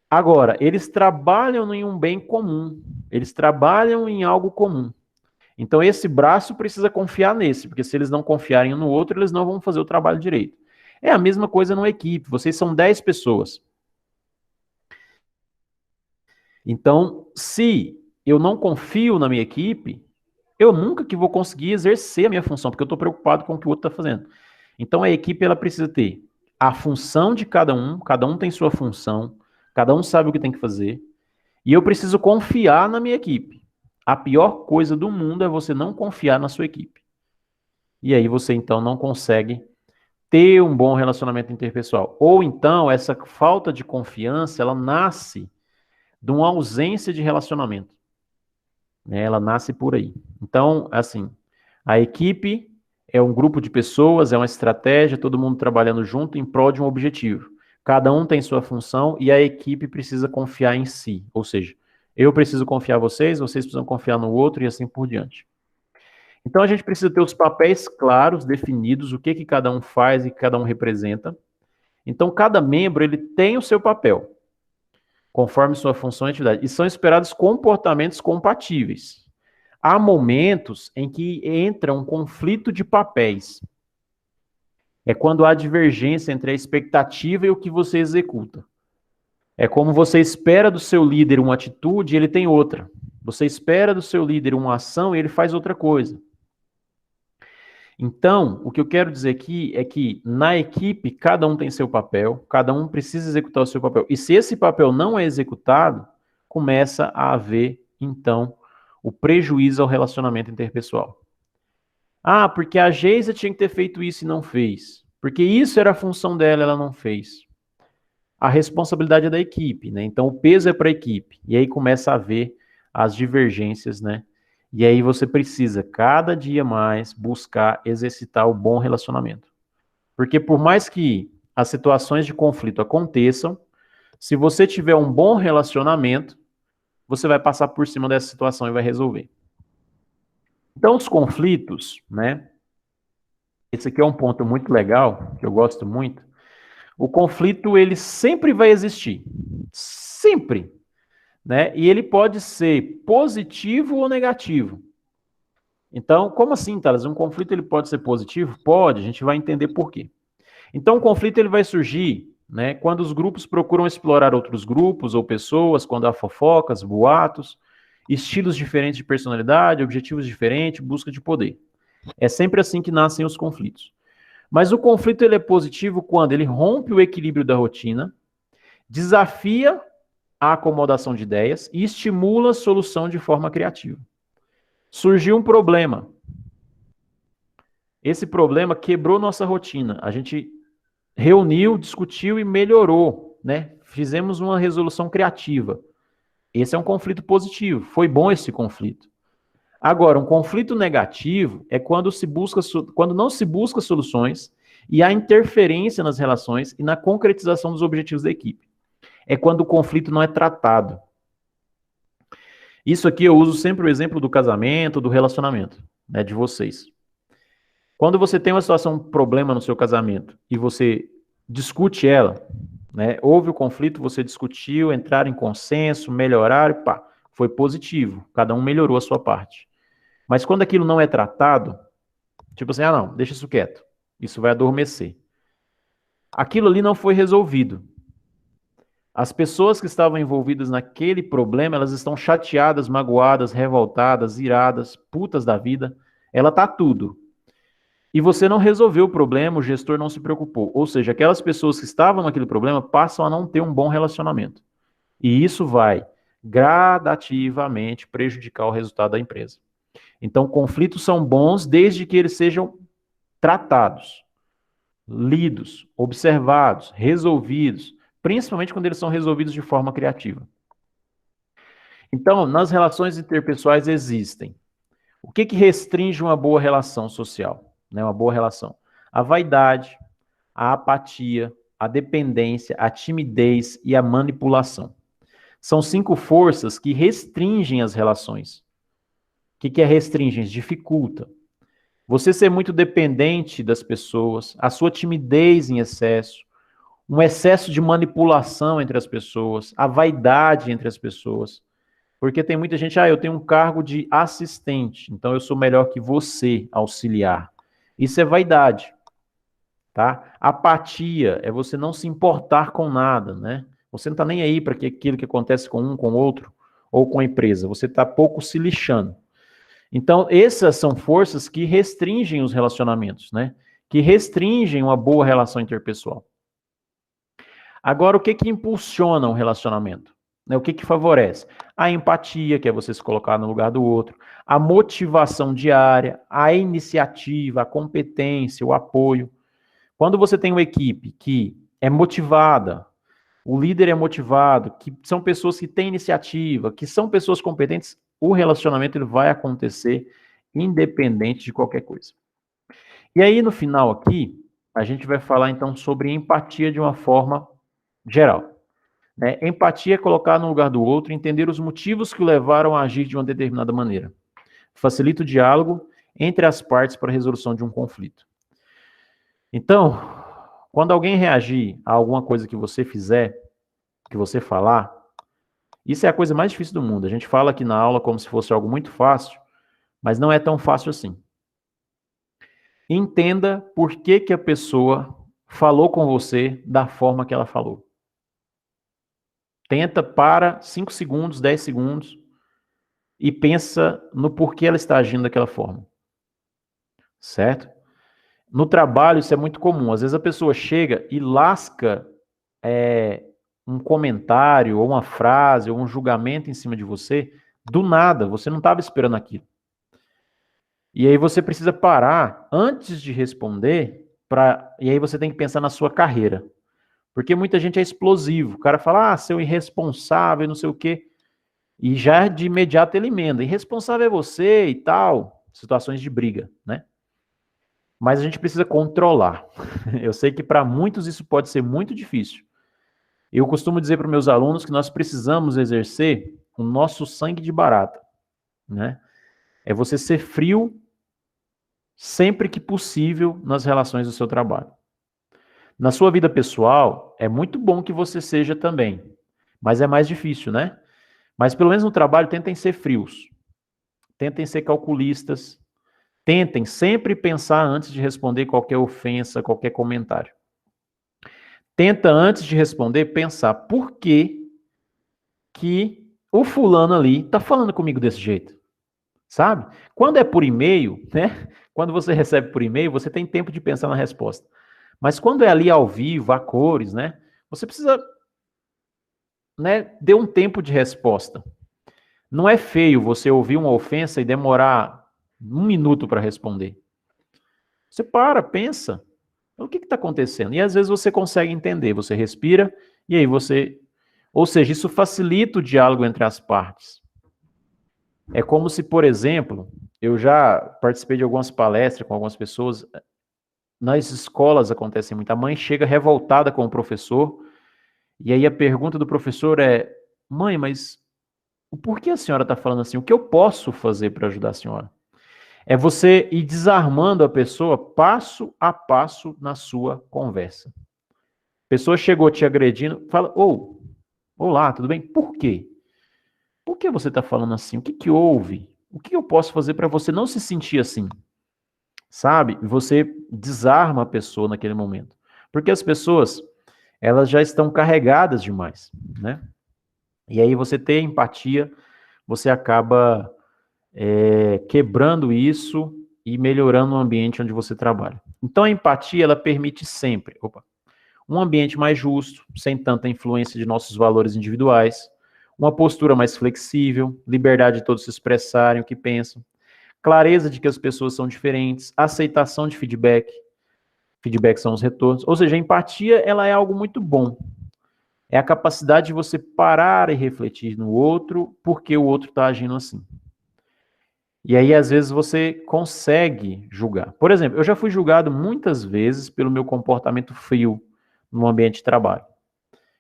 Agora, eles trabalham em um bem comum. Eles trabalham em algo comum. Então, esse braço precisa confiar nesse, porque se eles não confiarem um no outro, eles não vão fazer o trabalho direito. É a mesma coisa numa equipe. Vocês são 10 pessoas. Então, se eu não confio na minha equipe, eu nunca que vou conseguir exercer a minha função, porque eu estou preocupado com o que o outro está fazendo. Então, a equipe ela precisa ter a função de cada um tem sua função, cada um sabe o que tem que fazer, e eu preciso confiar na minha equipe. A pior coisa do mundo é você não confiar na sua equipe. E aí você, então, não consegue ter um bom relacionamento interpessoal. Ou então, essa falta de confiança, ela nasce de uma ausência de relacionamento, né? Ela nasce por aí. Então, assim, a equipe é um grupo de pessoas, é uma estratégia, todo mundo trabalhando junto em prol de um objetivo. Cada um tem sua função e a equipe precisa confiar em si. Ou seja, eu preciso confiar em vocês, vocês precisam confiar no outro e assim por diante. Então a gente precisa ter os papéis claros, definidos, o que que cada um faz e que cada um representa. Então cada membro ele tem o seu papel, conforme sua função e atividade. E são esperados comportamentos compatíveis. Há momentos em que entra um conflito de papéis. É quando há divergência entre a expectativa e o que você executa. É como você espera do seu líder uma atitude e ele tem outra. Você espera do seu líder uma ação e ele faz outra coisa. Então, o que eu quero dizer aqui é que na equipe cada um tem seu papel, cada um precisa executar o seu papel. E se esse papel não é executado, começa a haver, então, o prejuízo ao relacionamento interpessoal. Ah, porque a Geisa tinha que ter feito isso e não fez. Porque isso era a função dela, ela não fez. A responsabilidade é da equipe, né? Então o peso é para a equipe. E aí começa a haver as divergências, né? E aí você precisa, cada dia mais, buscar exercitar o bom relacionamento. Porque por mais que as situações de conflito aconteçam, se você tiver um bom relacionamento, você vai passar por cima dessa situação e vai resolver. Então, os conflitos, né? Esse aqui é um ponto muito legal, que eu gosto muito. O conflito, ele sempre vai existir. Sempre. Né? E ele pode ser positivo ou negativo. Então, como assim, Thales? Um conflito ele pode ser positivo? Pode, a gente vai entender por quê. Então, o conflito ele vai surgir, né, quando os grupos procuram explorar outros grupos ou pessoas, quando há fofocas, boatos, estilos diferentes de personalidade, objetivos diferentes, busca de poder. É sempre assim que nascem os conflitos. Mas o conflito ele é positivo quando ele rompe o equilíbrio da rotina, desafia a acomodação de ideias e estimula a solução de forma criativa. Surgiu um problema. Esse problema quebrou nossa rotina. A gente reuniu, discutiu e melhorou, né? Fizemos uma resolução criativa. Esse é um conflito positivo. Foi bom esse conflito. Agora, um conflito negativo é quando não se busca soluções e há interferência nas relações e na concretização dos objetivos da equipe. É quando o conflito não é tratado. Isso aqui eu uso sempre o exemplo do casamento, do relacionamento, né, de vocês. Quando você tem uma situação, um problema no seu casamento e você discute ela, né, houve o conflito, você discutiu, entraram em consenso, melhoraram, pá, foi positivo, cada um melhorou a sua parte. Mas quando aquilo não é tratado, tipo assim, não, deixa isso quieto, isso vai adormecer. Aquilo ali não foi resolvido. As pessoas que estavam envolvidas naquele problema, elas estão chateadas, magoadas, revoltadas, iradas, putas da vida. Ela tá tudo. E você não resolveu o problema, o gestor não se preocupou. Ou seja, aquelas pessoas que estavam naquele problema passam a não ter um bom relacionamento. E isso vai gradativamente prejudicar o resultado da empresa. Então, conflitos são bons desde que eles sejam tratados, lidos, observados, resolvidos, principalmente quando eles são resolvidos de forma criativa. Então, nas relações interpessoais existem. O que restringe uma boa relação social? Né, uma boa relação? A vaidade, a apatia, a dependência, a timidez e a manipulação. São 5 forças que restringem as relações. O que é restringem? Dificulta. Você ser muito dependente das pessoas, a sua timidez em excesso, um excesso de manipulação entre as pessoas, a vaidade entre as pessoas. Porque tem muita gente, eu tenho um cargo de assistente, então eu sou melhor que você, auxiliar. Isso é vaidade, tá? Apatia é você não se importar com nada, né? Você não está nem aí para aquilo que acontece com um, com o outro, ou com a empresa. Você está pouco se lixando. Então, essas são forças que restringem os relacionamentos, né? Que restringem uma boa relação interpessoal. Agora, o que impulsiona um relacionamento? O que favorece? A empatia, que é você se colocar no lugar do outro, a motivação diária, a iniciativa, a competência, o apoio. Quando você tem uma equipe que é motivada, o líder é motivado, que são pessoas que têm iniciativa, que são pessoas competentes, o relacionamento ele vai acontecer independente de qualquer coisa. E aí, no final aqui, a gente vai falar então sobre empatia de uma forma geral. Né? Empatia é colocar no lugar do outro, entender os motivos que o levaram a agir de uma determinada maneira. Facilita o diálogo entre as partes para a resolução de um conflito. Então, quando alguém reagir a alguma coisa que você fizer, que você falar, isso é a coisa mais difícil do mundo. A gente fala aqui na aula como se fosse algo muito fácil, mas não é tão fácil assim. Entenda por que a pessoa falou com você da forma que ela falou. Tenta, para 5 segundos, 10 segundos e pensa no porquê ela está agindo daquela forma. Certo? No trabalho isso é muito comum. Às vezes a pessoa chega e lasca um comentário, ou uma frase, ou um julgamento em cima de você, do nada, você não estava esperando aquilo. E aí você precisa parar antes de responder, e aí você tem que pensar na sua carreira. Porque muita gente é explosivo. O cara fala, seu irresponsável, não sei o quê. E já de imediato ele emenda. Irresponsável é você e tal. Situações de briga, né? Mas a gente precisa controlar. Eu sei que para muitos isso pode ser muito difícil. Eu costumo dizer para os meus alunos que nós precisamos exercer o nosso sangue de barata, né? É você ser frio sempre que possível nas relações do seu trabalho. Na sua vida pessoal, é muito bom que você seja também, mas é mais difícil, né? Mas pelo menos no trabalho, tentem ser frios, tentem ser calculistas, tentem sempre pensar antes de responder qualquer ofensa, qualquer comentário. Tenta, antes de responder, pensar por que o fulano ali tá falando comigo desse jeito, sabe? Quando é por e-mail, né? Quando você recebe por e-mail, você tem tempo de pensar na resposta. Mas quando é ali ao vivo, a cores, né? Você precisa, né, ter um tempo de resposta. Não é feio você ouvir uma ofensa e demorar 1 minuto para responder. Você para, pensa. O que está acontecendo? E às vezes você consegue entender, você respira e aí você... Ou seja, isso facilita o diálogo entre as partes. É como se, por exemplo, eu já participei de algumas palestras com algumas pessoas, nas escolas acontece muito, a mãe chega revoltada com o professor, e aí a pergunta do professor é: mãe, mas por que a senhora está falando assim? O que eu posso fazer para ajudar a senhora? É você ir desarmando a pessoa passo a passo na sua conversa. A pessoa chegou te agredindo, fala: olá, tudo bem? Por quê? Por que você está falando assim? O que que houve? O que eu posso fazer para você não se sentir assim? Sabe? Você desarma a pessoa naquele momento. Porque as pessoas, elas já estão carregadas demais, né? E aí você ter empatia, você acaba quebrando isso e melhorando o ambiente onde você trabalha. Então a empatia, ela permite sempre, um ambiente mais justo, sem tanta influência de nossos valores individuais, uma postura mais flexível, liberdade de todos se expressarem o que pensam, clareza de que as pessoas são diferentes, aceitação de feedback, feedback são os retornos, ou seja, a empatia, ela é algo muito bom. É a capacidade de você parar e refletir no outro, porque o outro está agindo assim. E aí, às vezes, você consegue julgar. Por exemplo, eu já fui julgado muitas vezes pelo meu comportamento frio no ambiente de trabalho.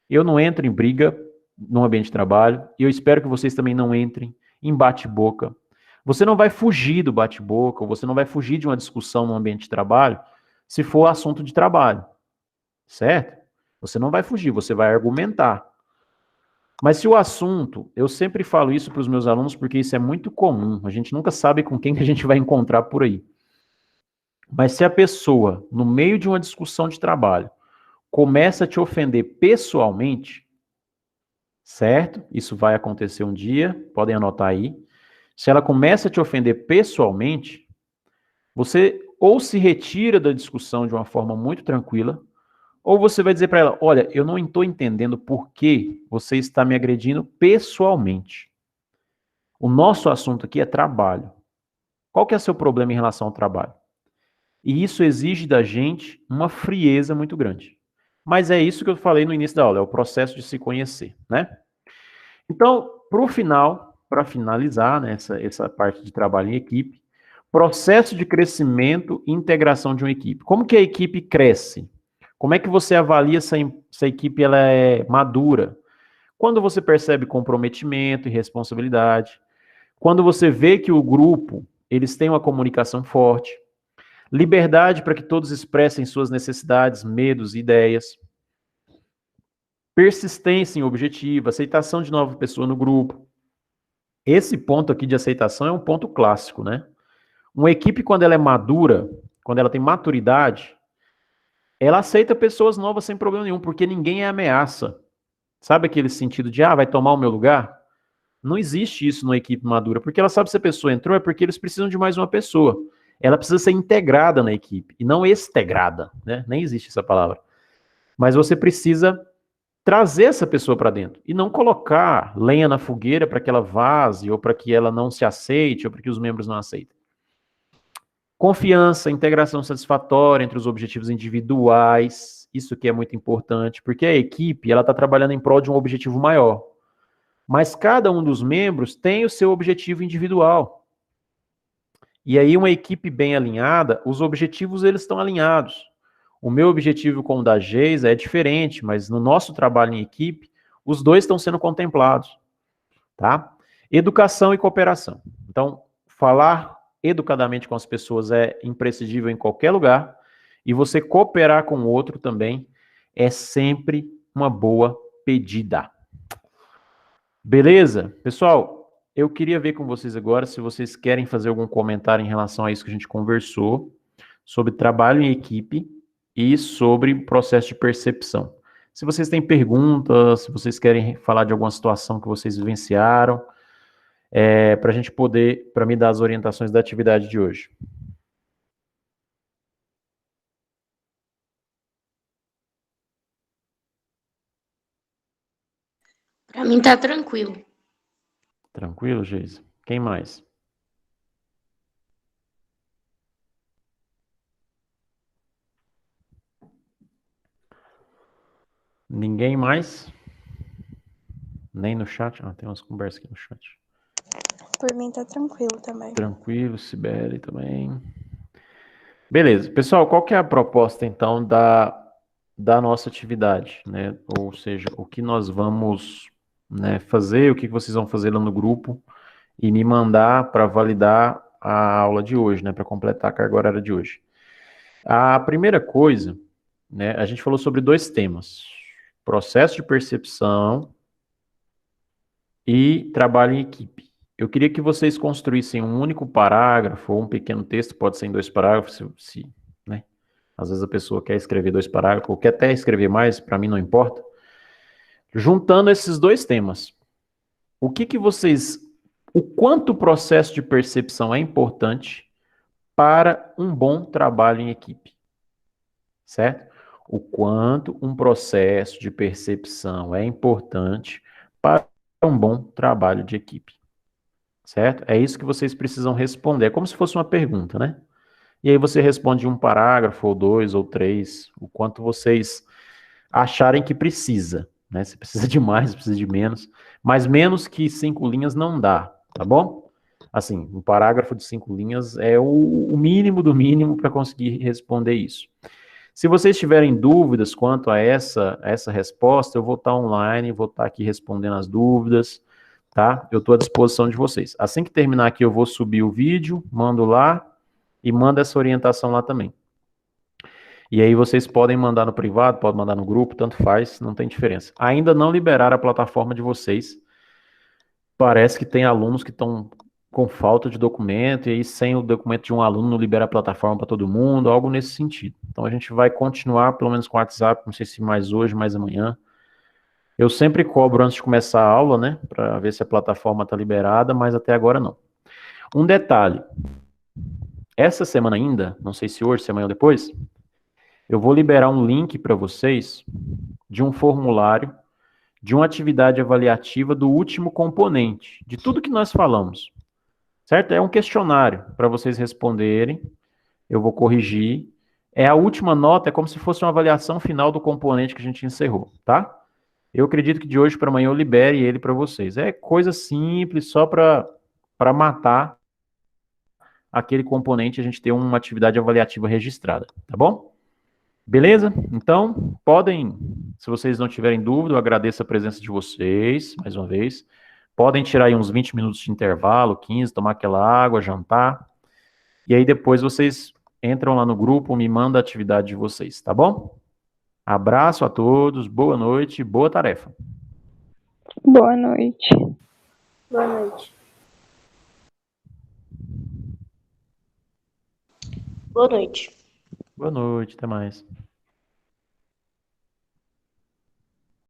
Eu não entro em briga no ambiente de trabalho, e eu espero que vocês também não entrem em bate-boca. Você não vai fugir do bate-boca, ou você não vai fugir de uma discussão no ambiente de trabalho, se for assunto de trabalho, certo? Você não vai fugir, você vai argumentar. Mas se o assunto, eu sempre falo isso para os meus alunos porque isso é muito comum, a gente nunca sabe com quem que a gente vai encontrar por aí. Mas se a pessoa, no meio de uma discussão de trabalho, começa a te ofender pessoalmente, certo? Isso vai acontecer um dia, podem anotar aí. Se ela começa a te ofender pessoalmente, você ou se retira da discussão de uma forma muito tranquila, ou você vai dizer para ela: olha, eu não estou entendendo por que você está me agredindo pessoalmente. O nosso assunto aqui é trabalho. Qual que é o seu problema em relação ao trabalho? E isso exige da gente uma frieza muito grande. Mas é isso que eu falei no início da aula, é o processo de se conhecer, né? Então, para o final, para finalizar, né, essa parte de trabalho em equipe, processo de crescimento e integração de uma equipe. Como que a equipe cresce? Como é que você avalia se a equipe ela é madura? Quando você percebe comprometimento e responsabilidade, quando você vê que o grupo, eles têm uma comunicação forte, liberdade para que todos expressem suas necessidades, medos e ideias, persistência em objetivo, aceitação de nova pessoa no grupo. Esse ponto aqui de aceitação é um ponto clássico, né? Uma equipe, quando ela é madura, quando ela tem maturidade, ela aceita pessoas novas sem problema nenhum, porque ninguém é ameaça. Sabe aquele sentido de, vai tomar o meu lugar? Não existe isso numa equipe madura, porque ela sabe se a pessoa entrou é porque eles precisam de mais uma pessoa. Ela precisa ser integrada na equipe, e não extegrada, né? Nem existe essa palavra. Mas você precisa trazer essa pessoa para dentro, e não colocar lenha na fogueira para que ela vaze, ou para que ela não se aceite, ou para que os membros não aceitem. Confiança, integração satisfatória entre os objetivos individuais, isso que é muito importante, porque a equipe ela está trabalhando em prol de um objetivo maior. Mas cada um dos membros tem o seu objetivo individual. E aí uma equipe bem alinhada, os objetivos eles estão alinhados. O meu objetivo com o da Geisa é diferente, mas no nosso trabalho em equipe, os dois estão sendo contemplados. tá? Educação e cooperação. Então, falar educadamente com as pessoas é imprescindível em qualquer lugar, e você cooperar com o outro também é sempre uma boa pedida. Beleza? Pessoal, eu queria ver com vocês agora se vocês querem fazer algum comentário em relação a isso que a gente conversou, sobre trabalho em equipe e sobre processo de percepção. Se vocês têm perguntas, se vocês querem falar de alguma situação que vocês vivenciaram, para a gente poder, para me dar as orientações da atividade de hoje. Para mim tá tranquilo. Tranquilo, Geisa? Quem mais? Ninguém mais? Nem no chat? Ah, tem umas conversas aqui no chat. Por mim tá tranquilo também. Tranquilo, Sibeli também. Beleza. Pessoal, qual que é a proposta, então, da nossa atividade, né? Ou seja, o que nós vamos, né, fazer, o que vocês vão fazer lá no grupo e me mandar para validar a aula de hoje, né? Para completar a carga horária de hoje. A primeira coisa, né? A gente falou sobre 2 temas: processo de percepção e trabalho em equipe. Eu queria que vocês construíssem um único parágrafo ou um pequeno texto, pode ser em 2 parágrafos, né? Às vezes a pessoa quer escrever 2 parágrafos, ou quer até escrever mais, para mim não importa. Juntando esses 2 temas, o quanto o processo de percepção é importante para um bom trabalho em equipe, certo? O quanto um processo de percepção é importante para um bom trabalho de equipe, certo? É isso que vocês precisam responder, é como se fosse uma pergunta, né? E aí você responde um parágrafo, ou 2, ou 3, o quanto vocês acharem que precisa, né? Se precisa de mais, precisa de menos, mas menos que 5 linhas não dá, tá bom? Assim, um parágrafo de 5 linhas é o mínimo do mínimo para conseguir responder isso. Se vocês tiverem dúvidas quanto a essa resposta, eu vou estar online, vou estar aqui respondendo as dúvidas, tá? Eu estou à disposição de vocês. Assim que terminar aqui, eu vou subir o vídeo, mando lá e mando essa orientação lá também. E aí vocês podem mandar no privado, podem mandar no grupo, tanto faz, não tem diferença. Ainda não liberaram a plataforma de vocês. Parece que tem alunos que estão com falta de documento, e aí sem o documento de um aluno não libera a plataforma para todo mundo, algo nesse sentido. Então a gente vai continuar, pelo menos com o WhatsApp, não sei se mais hoje, mais amanhã. Eu sempre cobro antes de começar a aula, né, para ver se a plataforma está liberada, mas até agora não. Um detalhe, essa semana ainda, não sei se hoje, se amanhã ou depois, eu vou liberar um link para vocês de um formulário de uma atividade avaliativa do último componente, de tudo que nós falamos, certo? É um questionário para vocês responderem, eu vou corrigir. É a última nota, é como se fosse uma avaliação final do componente que a gente encerrou, tá? Eu acredito que de hoje para amanhã eu libere ele para vocês. É coisa simples, só para matar aquele componente, a gente ter uma atividade avaliativa registrada, tá bom? Beleza? Então, podem, se vocês não tiverem dúvida, eu agradeço a presença de vocês, mais uma vez. Podem tirar aí uns 20 minutos de intervalo, 15, tomar aquela água, jantar. E aí depois vocês entram lá no grupo, me mandam a atividade de vocês, tá bom? Abraço a todos, boa noite, boa tarefa. Boa noite. Boa noite. Boa noite. Boa noite, até mais.